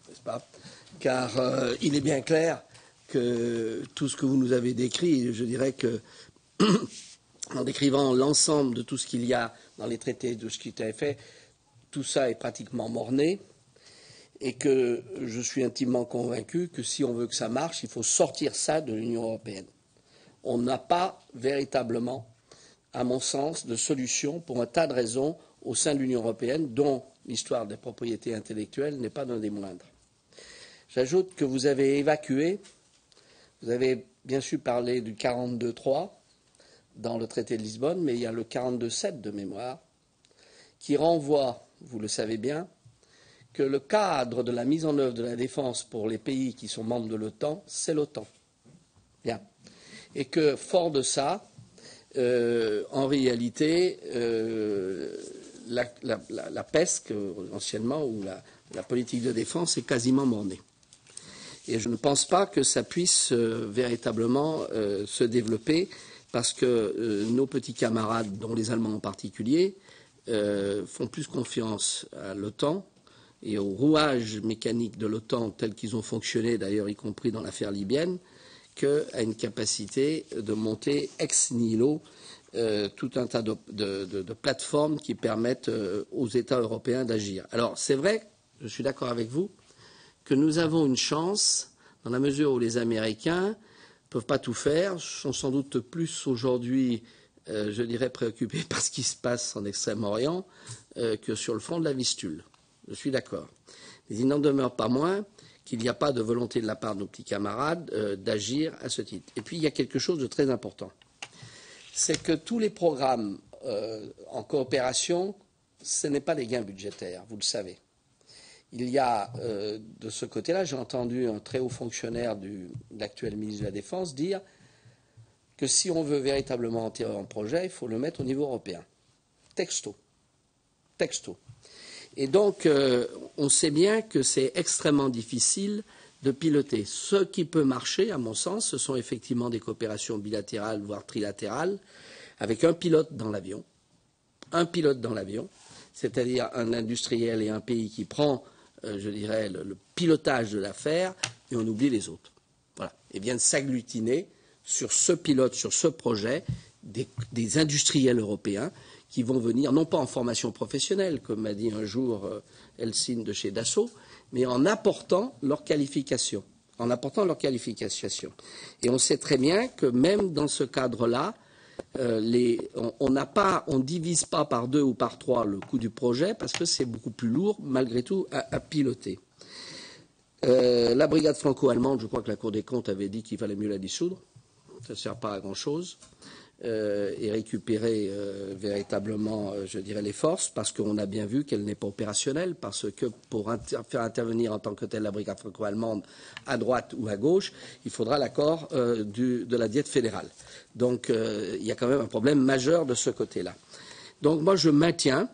N'est-ce pas? Car il est bien clair que tout ce que vous nous avez décrit, je dirais que en décrivant l'ensemble de tout ce qu'il y a dans les traités, de ce qui a été fait, tout ça est pratiquement mort-né et que je suis intimement convaincu que si on veut que ça marche, il faut sortir ça de l'Union européenne. On n'a pas véritablement, à mon sens, de solution pour un tas de raisons au sein de l'Union européenne, dont l'histoire des propriétés intellectuelles n'est pas d'un des moindres. J'ajoute que vous avez évacué, vous avez bien sûr parlé du 42.3 dans le traité de Lisbonne, mais il y a le 42.7 de mémoire qui renvoie, vous le savez bien, que le cadre de la mise en œuvre de la défense pour les pays qui sont membres de l'OTAN, c'est l'OTAN. Bien. Et que, fort de ça, en réalité, la PESC, anciennement, ou la politique de défense, est quasiment mort-née. Et je ne pense pas que ça puisse véritablement se développer parce que nos petits camarades, dont les Allemands en particulier, font plus confiance à l'OTAN et au rouage mécanique de l'OTAN tels qu'ils ont fonctionné, d'ailleurs y compris dans l'affaire libyenne, qu'à une capacité de monter ex nihilo tout un tas de plateformes qui permettent aux États européens d'agir. Alors, c'est vrai, je suis d'accord avec vous, que nous avons une chance, dans la mesure où les Américains ne peuvent pas tout faire, sont sans doute plus aujourd'hui, je dirais, préoccupés par ce qui se passe en Extrême-Orient que sur le front de la Vistule. Je suis d'accord. Mais il n'en demeure pas moins qu'il n'y a pas de volonté de la part de nos petits camarades d'agir à ce titre. Et puis, il y a quelque chose de très important. C'est que tous les programmes en coopération, ce n'est pas des gains budgétaires, vous le savez. Il y a, de ce côté-là, j'ai entendu un très haut fonctionnaire de l'actuel ministre de la Défense dire que si on veut véritablement enterrer un projet, il faut le mettre au niveau européen. Texto. Texto. Et donc, on sait bien que c'est extrêmement difficile de piloter. Ce qui peut marcher, à mon sens, ce sont effectivement des coopérations bilatérales, voire trilatérales, avec un pilote dans l'avion. Un pilote dans l'avion, c'est-à-dire un industriel et un pays qui prend, je dirais, le pilotage de l'affaire, et on oublie les autres. Voilà. Et viennent s'agglutiner sur ce pilote, sur ce projet, des industriels européens qui vont venir, non pas en formation professionnelle, comme m'a dit un jour Elsine de chez Dassault, mais en apportant leur qualification. En apportant leur qualification. Et on sait très bien que même dans ce cadre-là, on ne divise pas par 2 ou par 3 le coût du projet parce que c'est beaucoup plus lourd, malgré tout, à piloter. La brigade franco-allemande, je crois que la Cour des comptes avait dit qu'il fallait mieux la dissoudre. Ça ne sert pas à grand-chose. et récupérer véritablement, je dirais, les forces, parce qu'on a bien vu qu'elle n'est pas opérationnelle, parce que pour faire intervenir en tant que telle la brigade franco-allemande à droite ou à gauche, il faudra l'accord de la Diète fédérale. Donc il y a quand même un problème majeur de ce côté-là. Donc moi je maintiens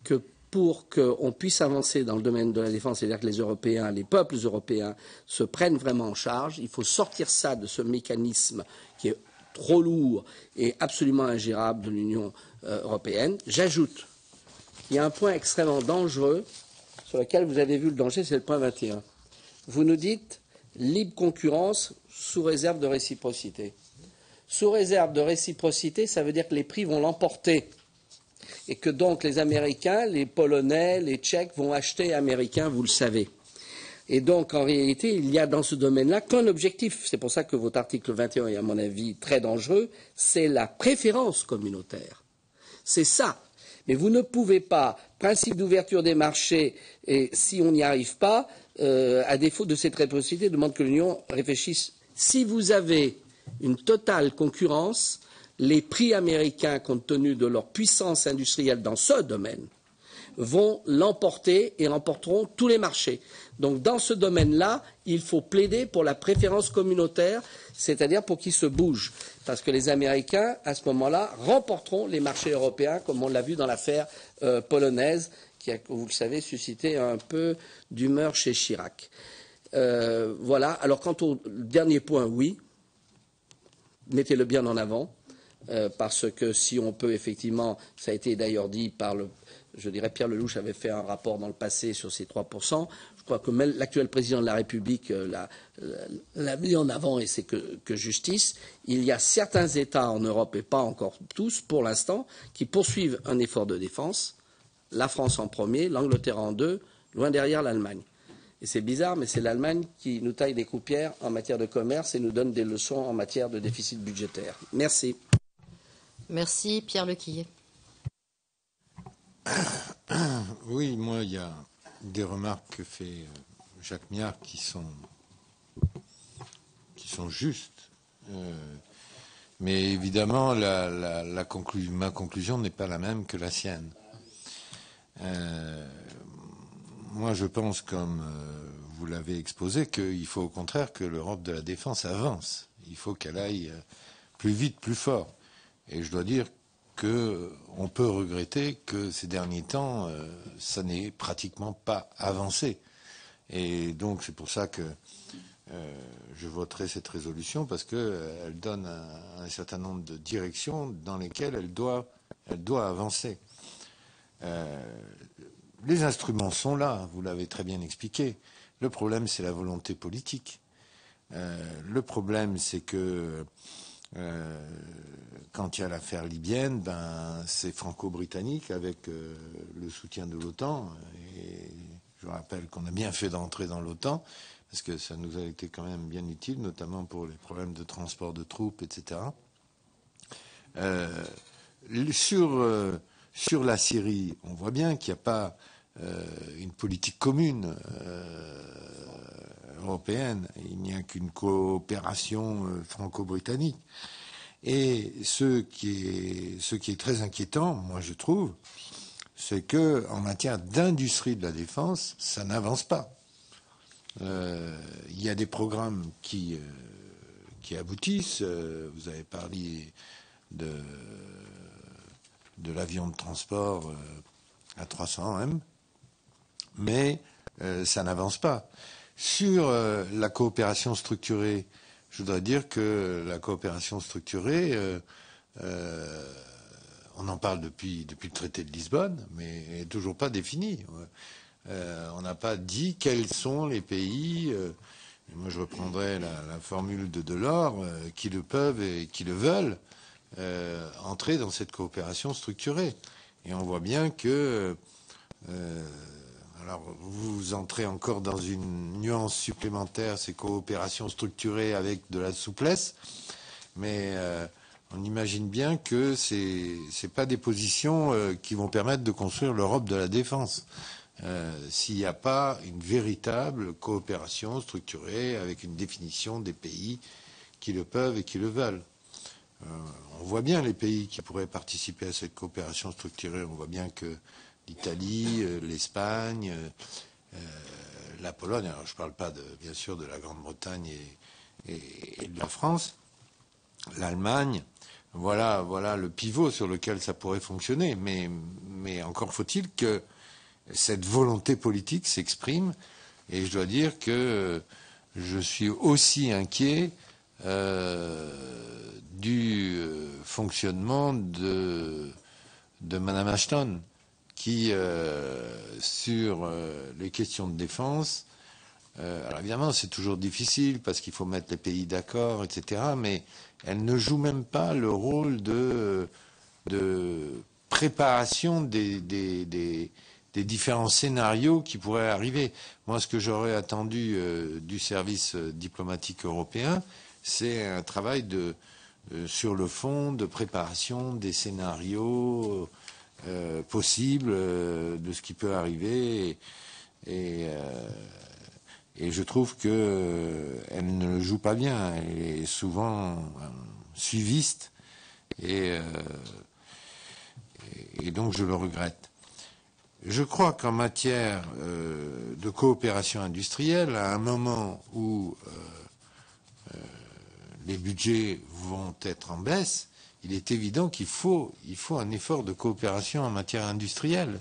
que pour qu'on puisse avancer dans le domaine de la défense, c'est-à-dire que les Européens, les peuples européens se prennent vraiment en charge, il faut sortir ça de ce mécanisme qui est trop lourd et absolument ingérable de l'Union européenne. J'ajoute qu'il y a un point extrêmement dangereux sur lequel vous avez vu le danger, c'est le point 21. Vous nous dites libre concurrence sous réserve de réciprocité. Sous réserve de réciprocité, ça veut dire que les prix vont l'emporter et que donc les Américains, les Polonais, les Tchèques vont acheter américains, vous le savez. Et donc, en réalité, il y a dans ce domaine-là qu'un objectif. C'est pour ça que votre article 21 est, à mon avis, très dangereux. C'est la préférence communautaire. C'est ça. Mais vous ne pouvez pas, principe d'ouverture des marchés, et si on n'y arrive pas, à défaut de cette réciprocité, demande que l'Union réfléchisse. Si vous avez une totale concurrence, les prix américains, compte tenu de leur puissance industrielle dans ce domaine, vont l'emporter et remporteront tous les marchés. Donc dans ce domaine-là, il faut plaider pour la préférence communautaire, c'est-à-dire pour qu'ils se bougent. Parce que les Américains, à ce moment-là, remporteront les marchés européens, comme on l'a vu dans l'affaire polonaise, qui a, vous le savez, suscité un peu d'humeur chez Chirac. Voilà. Alors quant au dernier point, oui, mettez-le bien en avant. Parce que si on peut effectivement, ça a été d'ailleurs dit par je dirais Pierre Lelouch avait fait un rapport dans le passé sur ces 3%, je crois que l'actuel président de la République l'a mis en avant et c'est que justice. Il y a certains États en Europe, et pas encore tous pour l'instant, qui poursuivent un effort de défense, la France en premier, l'Angleterre en deux, loin derrière l'Allemagne. Et c'est bizarre, mais c'est l'Allemagne qui nous taille des croupières en matière de commerce et nous donne des leçons en matière de déficit budgétaire. Merci. Merci, Pierre Lequillet. Oui, moi, il y a des remarques que fait Jacques Miard qui sont justes. Mais évidemment, ma conclusion n'est pas la même que la sienne. Moi, je pense, comme vous l'avez exposé, qu'il faut au contraire que l'Europe de la défense avance. Il faut qu'elle aille plus vite, plus fort. Et je dois dire qu'on peut regretter que ces derniers temps, ça n'est pratiquement pas avancé. Et donc c'est pour ça que je voterai cette résolution, parce qu'elle donne un certain nombre de directions dans lesquelles elle doit avancer. Les instruments sont là, vous l'avez très bien expliqué. Le problème, c'est la volonté politique. Le problème, c'est que quand il y a l'affaire libyenne, c'est franco-britannique avec le soutien de l'OTAN. Et je rappelle qu'on a bien fait d'entrer dans l'OTAN, parce que ça nous a été quand même bien utile, notamment pour les problèmes de transport de troupes, etc. Sur la Syrie, on voit bien qu'il n'y a pas une politique commune européenne, il n'y a qu'une coopération franco-britannique. Et ce qui est très inquiétant, moi je trouve, c'est que en matière d'industrie de la défense, ça n'avance pas. Il y a des programmes qui aboutissent. Vous avez parlé de l'avion de transport à 300 M, mais ça n'avance pas. Sur la coopération structurée, je voudrais dire que la coopération structurée, on en parle depuis le traité de Lisbonne, mais elle n'est toujours pas définie. On n'a pas dit quels sont les pays, moi je reprendrai la formule de Delors, qui le peuvent et qui le veulent entrer dans cette coopération structurée. Et on voit bien que... alors, vous entrez encore dans une nuance supplémentaire, ces coopérations structurées avec de la souplesse, mais on imagine bien que c'est pas des positions qui vont permettre de construire l'Europe de la défense. S'il n'y a pas une véritable coopération structurée avec une définition des pays qui le peuvent et qui le veulent. on voit bien les pays qui pourraient participer à cette coopération structurée. On voit bien que l'Italie, l'Espagne, la Pologne, alors je ne parle pas bien sûr de la Grande-Bretagne et de la France, l'Allemagne, voilà le pivot sur lequel ça pourrait fonctionner. Mais encore faut-il que cette volonté politique s'exprime. Et je dois dire que je suis aussi inquiet du fonctionnement de Madame Ashton, qui, sur les questions de défense, alors évidemment c'est toujours difficile parce qu'il faut mettre les pays d'accord, etc., mais elle ne joue même pas le rôle de préparation des différents scénarios qui pourraient arriver. Moi, ce que j'aurais attendu du service diplomatique européen, c'est un travail sur le fond de préparation des scénarios possibles, de ce qui peut arriver. Et je trouve qu'elle ne le joue pas bien. Elle est souvent suiviste. Et donc, je le regrette. Je crois qu'en matière de coopération industrielle, à un moment où les budgets vont être en baisse, il est évident qu'il faut un effort de coopération en matière industrielle.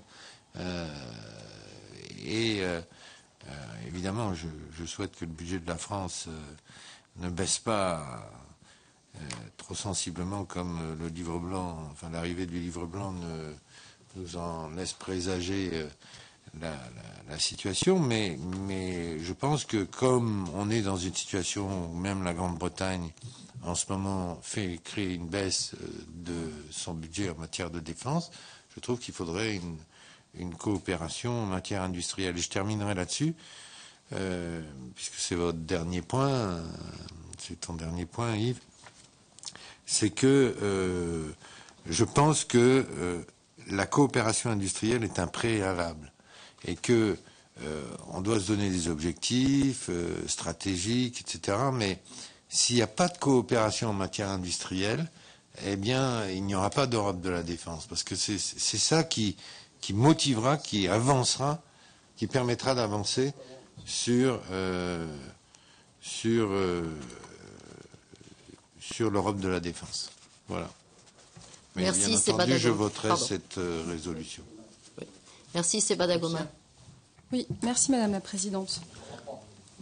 Évidemment, je souhaite que le budget de la France ne baisse pas trop sensiblement comme le livre blanc, enfin l'arrivée du livre blanc nous en laisse présager la situation, mais je pense que comme on est dans une situation où même la Grande-Bretagne en ce moment crée une baisse de son budget en matière de défense, je trouve qu'il faudrait une coopération en matière industrielle. Et je terminerai là-dessus, puisque c'est votre dernier point, c'est ton dernier point, Yves, c'est que je pense que la coopération industrielle est un préalable et que on doit se donner des objectifs stratégiques, etc. Mais s'il n'y a pas de coopération en matière industrielle, eh bien, il n'y aura pas d'Europe de la défense, parce que c'est ça qui motivera, qui avancera, qui permettra d'avancer sur l'Europe de la défense. Voilà. Mais merci, bien entendu, je voterai cette résolution. Oui. Merci, Sebada Goma. Oui, merci Madame la Présidente.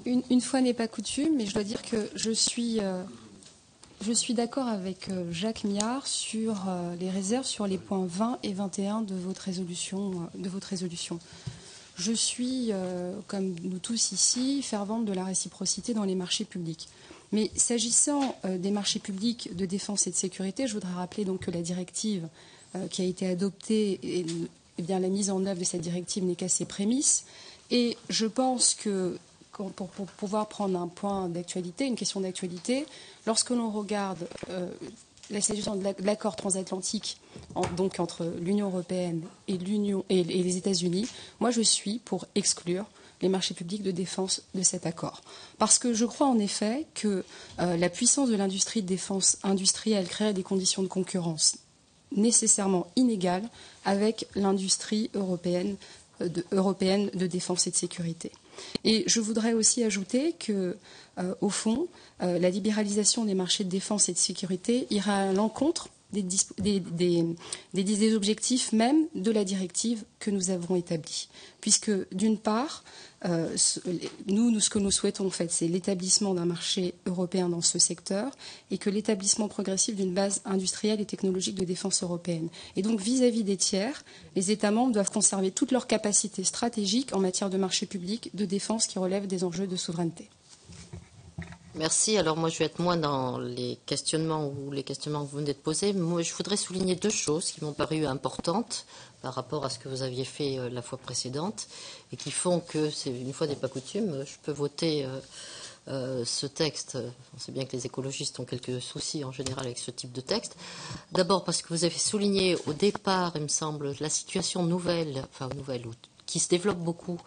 Une fois n'est pas coutume, mais je dois dire que je suis d'accord avec Jacques Miard sur les réserves sur les points 20 et 21 de votre résolution. Je suis, comme nous tous ici, fervente de la réciprocité dans les marchés publics. Mais s'agissant des marchés publics de défense et de sécurité, je voudrais rappeler donc que la directive qui a été adoptée, eh bien, la mise en œuvre de cette directive n'est qu'à ses prémices. Et je pense que pour pouvoir prendre un point d'actualité, une question d'actualité, lorsque l'on regarde la situation de l'accord transatlantique donc entre l'Union européenne et les États-Unis, moi je suis pour exclure les marchés publics de défense de cet accord. Parce que je crois en effet que la puissance de l'industrie de défense industrielle créerait des conditions de concurrence nécessairement inégales avec l'industrie européenne de défense et de sécurité. Et je voudrais aussi ajouter que, au fond, la libéralisation des marchés de défense et de sécurité ira à l'encontre des objectifs même de la directive que nous avons établie. Puisque, d'une part, ce que nous souhaitons, en fait, c'est l'établissement d'un marché européen dans ce secteur et que l'établissement progressif d'une base industrielle et technologique de défense européenne. Et donc, vis-à-vis des tiers, les États membres doivent conserver toutes leurs capacités stratégiques en matière de marché public, de défense qui relèvent des enjeux de souveraineté. Merci. Alors moi, je vais être moins dans les questionnements que vous venez de poser. Moi, je voudrais souligner deux choses qui m'ont paru importantes par rapport à ce que vous aviez fait la fois précédente et qui font que, une fois n'est pas coutume, je peux voter ce texte. On sait bien que les écologistes ont quelques soucis en général avec ce type de texte. D'abord parce que vous avez souligné au départ, il me semble, la situation nouvelle qui se développe beaucoup,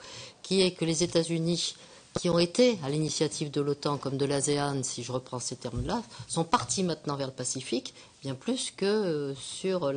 qui est que les États-Unis qui ont été à l'initiative de l'OTAN comme de l'ASEAN, si je reprends ces termes-là, sont partis maintenant vers le Pacifique, bien plus que sur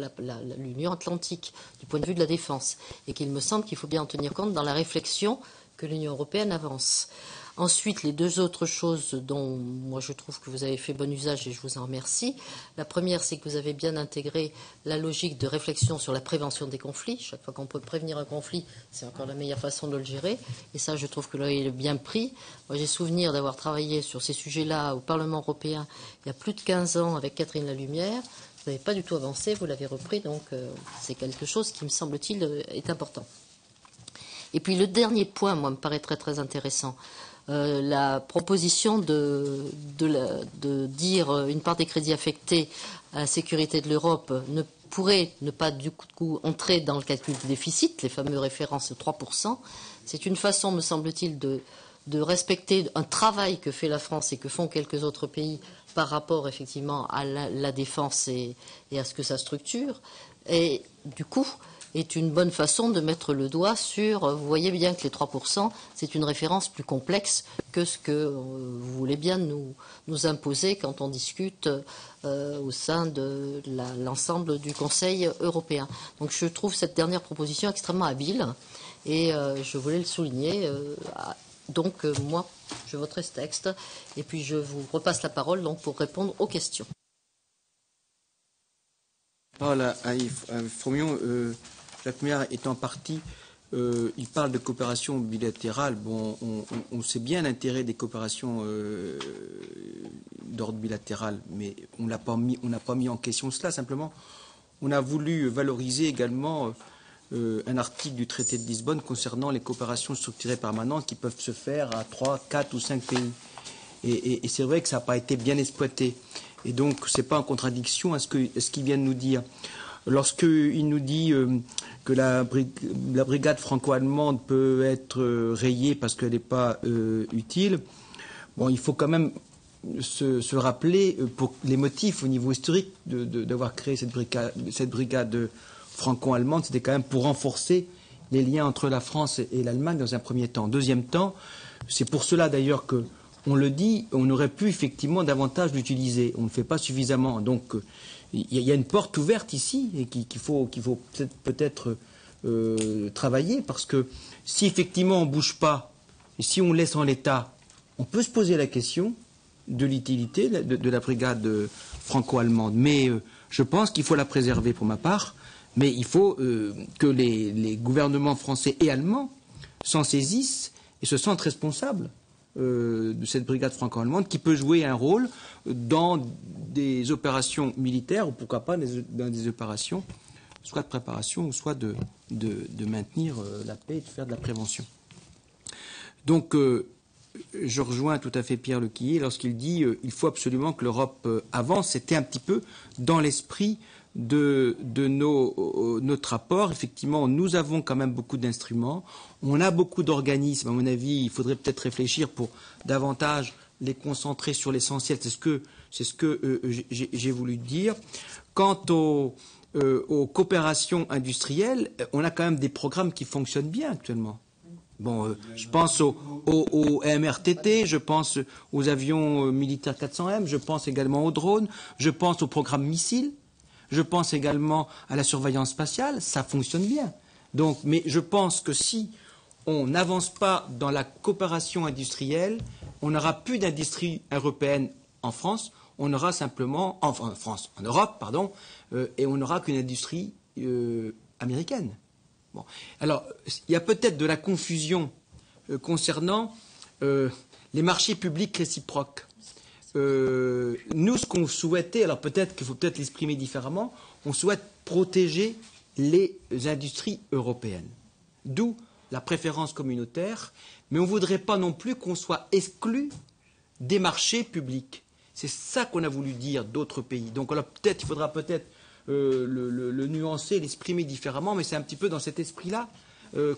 l'Union Atlantique, du point de vue de la défense. Et qu'il me semble qu'il faut bien en tenir compte dans la réflexion que l'Union européenne avance. Ensuite, les deux autres choses dont moi je trouve que vous avez fait bon usage et je vous en remercie. La première, c'est que vous avez bien intégré la logique de réflexion sur la prévention des conflits. Chaque fois qu'on peut prévenir un conflit, c'est encore la meilleure façon de le gérer. Et ça, je trouve que là, il est bien pris. Moi, j'ai souvenir d'avoir travaillé sur ces sujets-là au Parlement européen il y a plus de 15 ans avec Catherine Lalumière. Vous n'avez pas du tout avancé, vous l'avez repris, donc c'est quelque chose qui, me semble-t-il, est important. Et puis le dernier point, moi, me paraît très très intéressant. La proposition de dire une part des crédits affectés à la sécurité de l'Europe ne pourrait ne pas du coup entrer dans le calcul du déficit, les fameux références 3%. C'est une façon, me semble-t-il, de respecter un travail que fait la France et que font quelques autres pays par rapport effectivement à la défense et à ce que ça structure. Et du coup, est une bonne façon de mettre le doigt sur, vous voyez bien que les 3%, c'est une référence plus complexe que ce que vous voulez bien nous imposer quand on discute au sein de l'ensemble du Conseil européen. Donc je trouve cette dernière proposition extrêmement habile et je voulais le souligner. Donc moi, je voterai ce texte et puis je vous repasse la parole donc, pour répondre aux questions. Voilà, Fromion, Jacques Méard étant parti, il parle de coopération bilatérale. Bon, on sait bien l'intérêt des coopérations d'ordre bilatéral, mais on n'a pas mis en question cela. Simplement, on a voulu valoriser également un article du traité de Lisbonne concernant les coopérations structurées permanentes qui peuvent se faire à 3, 4 ou 5 pays. Et c'est vrai que ça n'a pas été bien exploité. Et donc, ce n'est pas en contradiction à ce qu'il vient de nous dire. Lorsqu'il nous dit que la brigade franco-allemande peut être rayée parce qu'elle n'est pas utile, bon, il faut quand même se rappeler pour les motifs au niveau historique d'avoir créé cette brigade franco-allemande. C'était quand même pour renforcer les liens entre la France et l'Allemagne dans un premier temps. Deuxième temps, c'est pour cela d'ailleurs que on le dit, on aurait pu effectivement davantage l'utiliser. On ne le fait pas suffisamment. Donc, il y a une porte ouverte ici et qu'il faut peut-être travailler parce que si effectivement on ne bouge pas et si on laisse en l'état, on peut se poser la question de l'utilité de la brigade franco-allemande. Mais je pense qu'il faut la préserver pour ma part. Mais il faut que les gouvernements français et allemands s'en saisissent et se sentent responsables de cette brigade franco-allemande qui peut jouer un rôle dans des opérations militaires ou pourquoi pas dans des opérations soit de préparation ou soit de maintenir la paix et de faire de la prévention. Donc je rejoins tout à fait Pierre Lequillier lorsqu'il dit il faut absolument que l'Europe avance. C'était un petit peu dans l'esprit de notre rapport. Effectivement, nous avons quand même beaucoup d'instruments. On a beaucoup d'organismes. À mon avis, il faudrait peut-être réfléchir pour davantage les concentrer sur l'essentiel. C'est ce que j'ai voulu dire. Quant aux coopérations industrielles, on a quand même des programmes qui fonctionnent bien actuellement. Bon, je pense au MRTT, je pense aux avions militaires 400M, je pense également aux drones, je pense au programme missiles. Je pense également à la surveillance spatiale, ça fonctionne bien. Donc, mais je pense que si on n'avance pas dans la coopération industrielle, on n'aura plus d'industrie européenne en France, on aura simplement, en Europe, pardon, et on n'aura qu'une industrie américaine. Bon. Alors, il y a peut-être de la confusion concernant les marchés publics réciproques. Nous, ce qu'on souhaitait, alors peut-être qu'il faut peut-être l'exprimer différemment, on souhaite protéger les industries européennes. D'où la préférence communautaire, mais on ne voudrait pas non plus qu'on soit exclu des marchés publics. C'est ça qu'on a voulu dire d'autres pays. Donc il faudra peut-être le nuancer, l'exprimer différemment, mais c'est un petit peu dans cet esprit-là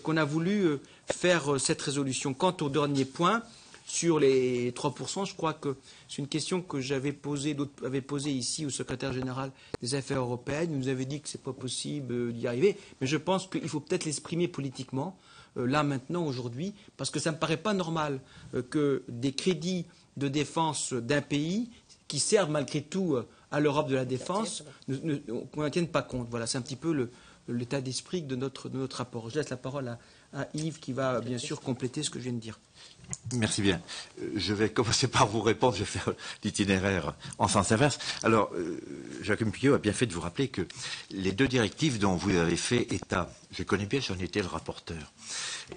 qu'on a voulu faire cette résolution. Quant au dernier point, Sur les 3%, je crois que c'est une question que j'avais posée, d'autres avaient posée ici au secrétaire général des Affaires européennes. Il nous avait dit que ce n'est pas possible d'y arriver. Mais je pense qu'il faut peut-être l'exprimer politiquement, là, maintenant, aujourd'hui, parce que ça ne me paraît pas normal que des crédits de défense d'un pays qui servent malgré tout à l'Europe de la défense, qu'on n'en tienne pas compte. Voilà, c'est un petit peu l'état d'esprit de notre rapport. Je laisse la parole à Yves qui va bien sûr compléter ce que je viens de dire. Merci bien. Je vais commencer par vous répondre, je vais faire l'itinéraire en sens inverse. Alors, Joachim Puyot a bien fait de vous rappeler que les 2 directives dont vous avez fait état, je connais bien, j'en étais le rapporteur,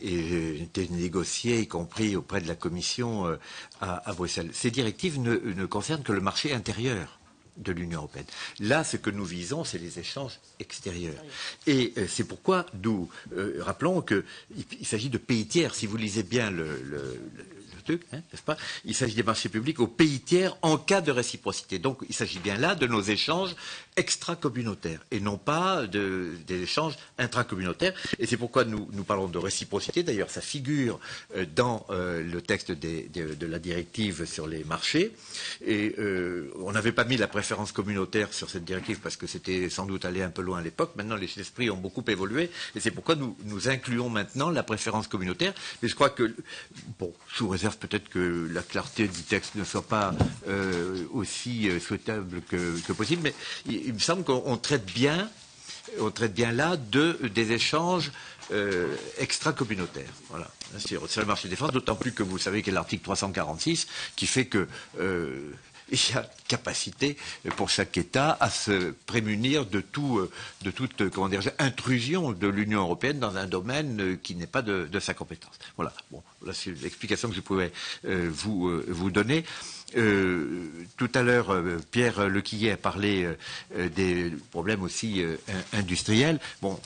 et j'ai été négocié, y compris auprès de la Commission à Bruxelles. Ces directives ne concernent que le marché intérieur de l'Union européenne. Là, ce que nous visons, c'est les échanges extérieurs. Et c'est pourquoi nous rappelons qu'il s'agit de pays tiers. Si vous lisez bien le truc, n'est-ce pas? Il s'agit des marchés publics aux pays tiers en cas de réciprocité. Donc, il s'agit bien là de nos échanges extra-communautaires et non pas des échanges intracommunautaires. Et c'est pourquoi nous parlons de réciprocité. D'ailleurs, ça figure dans le texte de la directive sur les marchés. Et on n'avait pas mis la préférence communautaire sur cette directive parce que c'était sans doute allé un peu loin à l'époque. Maintenant, les esprits ont beaucoup évolué. Et c'est pourquoi nous incluons maintenant la préférence communautaire. Mais je crois que, bon, sous réserve peut-être que la clarté du texte ne soit pas aussi souhaitable que possible, mais il me semble qu'on traite bien là des échanges extra-communautaires. Voilà, sur le marché de défense, d'autant plus que vous savez qu'il y a l'article 346 qui fait que il y a capacité pour chaque État à se prémunir de toute intrusion de l'Union européenne dans un domaine qui n'est pas de sa compétence. Voilà. Bon, là c'est l'explication que je pouvais vous donner. Tout à l'heure, Pierre Lequillet a parlé des problèmes aussi industriels. Bon,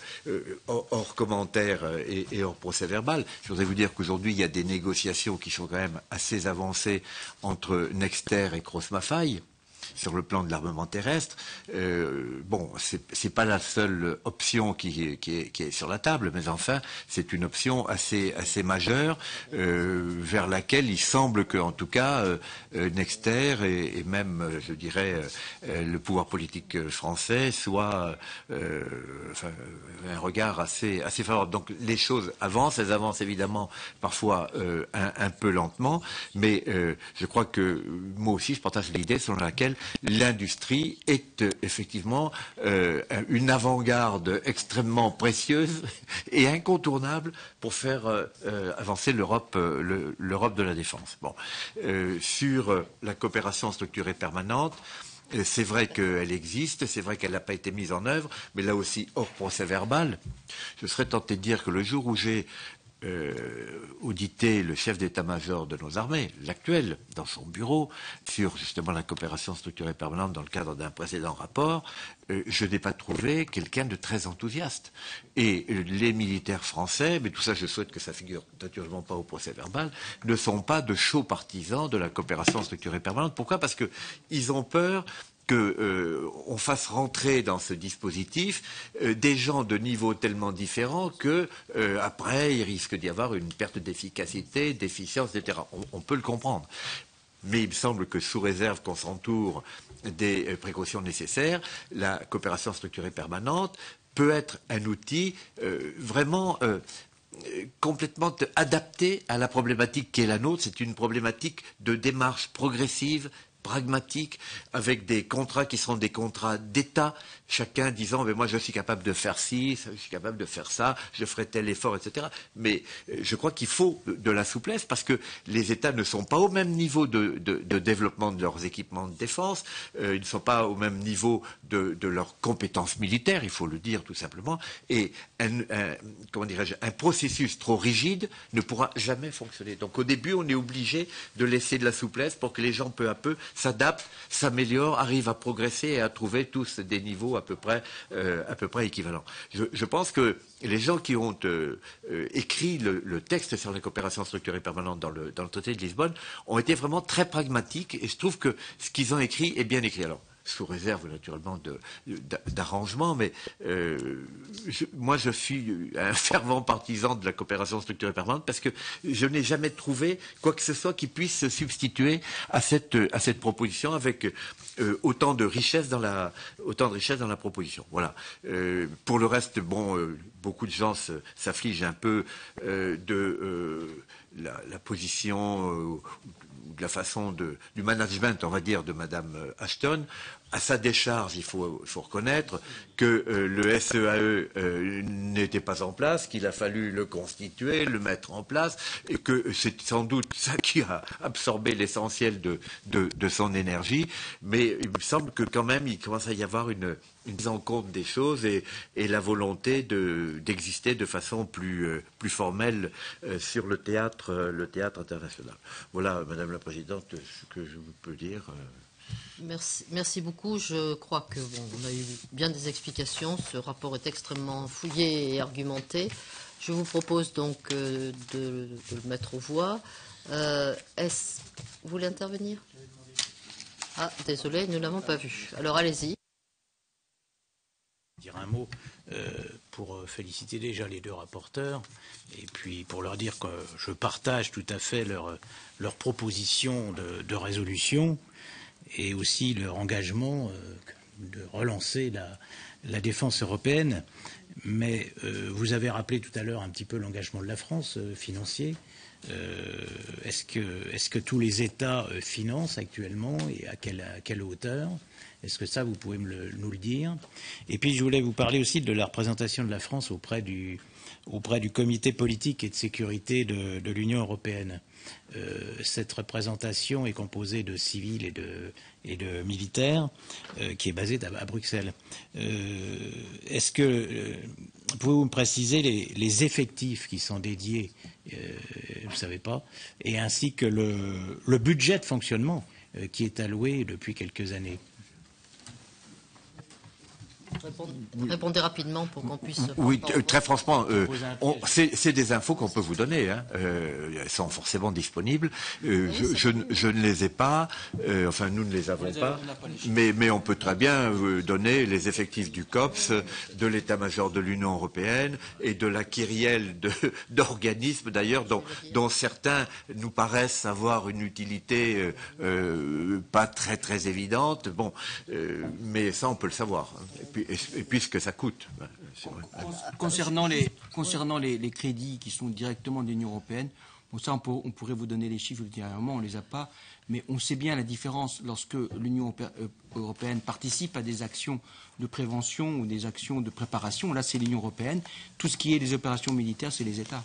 hors commentaire et hors procès-verbal, je voudrais vous dire qu'aujourd'hui, il y a des négociations qui sont quand même assez avancées entre Nexter et Cross-Mafaille sur le plan de l'armement terrestre. Bon, c'est pas la seule option qui est sur la table, mais enfin, c'est une option assez majeure vers laquelle il semble que, en tout cas, Nexter et même, je dirais, le pouvoir politique français soit un regard assez favorable. Donc, les choses avancent. Elles avancent évidemment parfois un peu lentement, mais je crois que moi aussi, je partage l'idée selon laquelle l'industrie est effectivement une avant-garde extrêmement précieuse et incontournable pour faire avancer l'Europe de la défense. Bon. Sur la coopération structurée permanente, c'est vrai qu'elle existe, c'est vrai qu'elle n'a pas été mise en œuvre, mais là aussi, hors procès-verbal, je serais tenté de dire que le jour où j'ai audité le chef d'état-major de nos armées, l'actuel, dans son bureau, sur justement la coopération structurée permanente dans le cadre d'un précédent rapport, je n'ai pas trouvé quelqu'un de très enthousiaste. Et les militaires français, mais tout ça je souhaite que ça figure naturellement pas au procès-verbal, ne sont pas de chauds partisans de la coopération structurée permanente. Pourquoi? Parce qu'ils ont peur qu'on fasse rentrer dans ce dispositif des gens de niveaux tellement différents que après il risque d'y avoir une perte d'efficacité, d'efficience, etc. On peut le comprendre. Mais il me semble que sous réserve qu'on s'entoure des précautions nécessaires, la coopération structurée permanente peut être un outil vraiment complètement adapté à la problématique qui est la nôtre. C'est une problématique de démarche progressive, pragmatique, avec des contrats qui seront des contrats d'État, chacun disant mais moi je suis capable de faire ci, je suis capable de faire ça, je ferai tel effort, etc. Mais je crois qu'il faut de la souplesse parce que les États ne sont pas au même niveau de développement de leurs équipements de défense, ils ne sont pas au même niveau de leurs compétences militaires, il faut le dire tout simplement, et un processus trop rigide ne pourra jamais fonctionner. Donc au début on est obligé de laisser de la souplesse pour que les gens peu à peu s'adaptent, s'améliorent, arrivent à progresser et à trouver tous des niveaux à peu près équivalents. Je pense que les gens qui ont écrit le texte sur la coopération structurée permanente dans le traité de Lisbonne ont été vraiment très pragmatiques et je trouve que ce qu'ils ont écrit est bien écrit. Alors, sous réserve naturellement d'arrangements, mais moi je suis un fervent partisan de la coopération structurée permanente parce que je n'ai jamais trouvé quoi que ce soit qui puisse se substituer à cette proposition avec autant de richesse dans la proposition. Voilà. Pour le reste, bon, beaucoup de gens s'affligent un peu de la position de la façon du management, on va dire, de Madame Ashton. À sa décharge, il faut reconnaître que le SEAE n'était pas en place, qu'il a fallu le constituer, le mettre en place, et que c'est sans doute ça qui a absorbé l'essentiel de son énergie. Mais il me semble que quand même, il commence à y avoir une mise en compte des choses et la volonté d'exister de façon plus formelle sur le théâtre international. Voilà, Madame la Présidente, ce que je peux dire. Merci beaucoup. Je crois que on a eu bien des explications. Ce rapport est extrêmement fouillé et argumenté. Je vous propose donc de le mettre aux voix. Vous voulez intervenir? Ah, désolé, nous ne l'avons pas vu. Alors allez-y. Dire un mot pour féliciter déjà les deux rapporteurs et puis pour leur dire que je partage tout à fait leur proposition de résolution et aussi leur engagement de relancer la défense européenne. Mais vous avez rappelé tout à l'heure un petit peu l'engagement de la France financier. Est-ce que tous les États financent actuellement et à quelle hauteur? Est-ce que ça, vous pouvez nous le dire? Et puis, je voulais vous parler aussi de la représentation de la France auprès du comité politique et de sécurité de l'Union européenne. Cette représentation est composée de civils et de militaires, qui est basée à Bruxelles. Est-ce que pouvez-vous me préciser les effectifs qui sont dédiés, vous ne savez pas, et ainsi que le budget de fonctionnement qui est alloué depuis quelques années? Répondez rapidement pour qu'on puisse... Oui, très franchement, c'est des infos qu'on peut vous donner. Hein. Elles sont forcément disponibles. Je ne les ai pas. Enfin, nous ne les avons pas. Mais on peut très bien donner les effectifs du COPS, de l'état-major de l'Union européenne et de la kyrielle d'organismes, d'ailleurs, dont certains nous paraissent avoir une utilité pas très très évidente. Bon, mais ça, on peut le savoir. Hein. Et puis ce que ça coûte. Concernant les crédits qui sont directement de l'Union européenne, bon, ça on pourrait vous donner les chiffres ultérieurement, on ne les a pas, mais on sait bien la différence lorsque l'Union européenne participe à des actions de prévention ou des actions de préparation. Là, c'est l'Union européenne. Tout ce qui est des opérations militaires, c'est les États.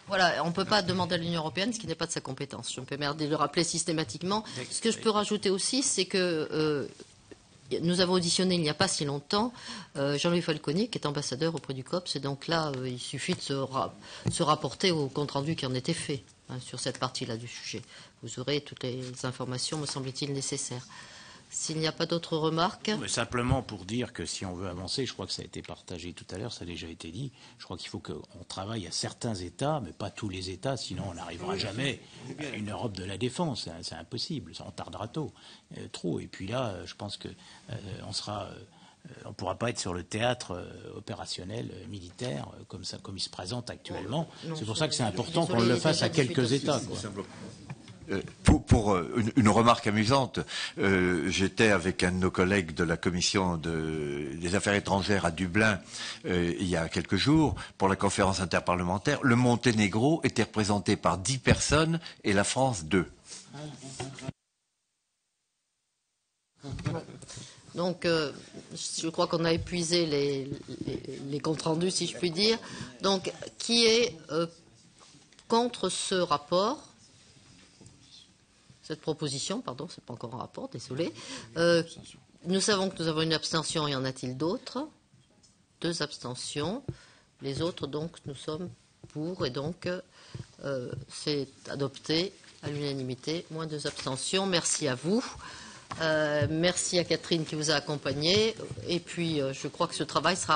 Voilà, on ne peut pas demander à l'Union européenne ce qui n'est pas de sa compétence. Je me permets de le rappeler systématiquement. Ce que je peux rajouter aussi, c'est que... nous avons auditionné il n'y a pas si longtemps Jean-Louis Falconier, qui est ambassadeur auprès du COPS, et donc là, il suffit de se rapporter au compte-rendu qui en était fait sur cette partie-là du sujet. Vous aurez toutes les informations, me semble-t-il, nécessaires. S'il n'y a pas d'autres remarques... Mais simplement pour dire que si on veut avancer, je crois que ça a été partagé tout à l'heure, ça a déjà été dit, je crois qu'il faut qu'on travaille à certains États, mais pas tous les États, sinon on n'arrivera jamais à une Europe de la défense. C'est impossible, ça en tardera trop. Et puis là, je pense que on ne pourra pas être sur le théâtre opérationnel militaire comme il se présente actuellement. C'est pour ça que c'est important qu'on le fasse à quelques États. Pour une remarque amusante, j'étais avec un de nos collègues de la commission des affaires étrangères à Dublin il y a quelques jours pour la conférence interparlementaire. Le Monténégro était représenté par 10 personnes et la France 2. Donc, je crois qu'on a épuisé les comptes rendus, si je puis dire. Donc, qui est contre ce rapport? Cette proposition, pardon, c'est pas encore un rapport, désolé. Nous savons que nous avons une abstention, y en a-t-il d'autres? 2 abstentions. Les autres, donc, nous sommes pour, et donc, c'est adopté à l'unanimité, moins 2 abstentions. Merci à vous. Merci à Catherine qui vous a accompagné. Et puis, je crois que ce travail sera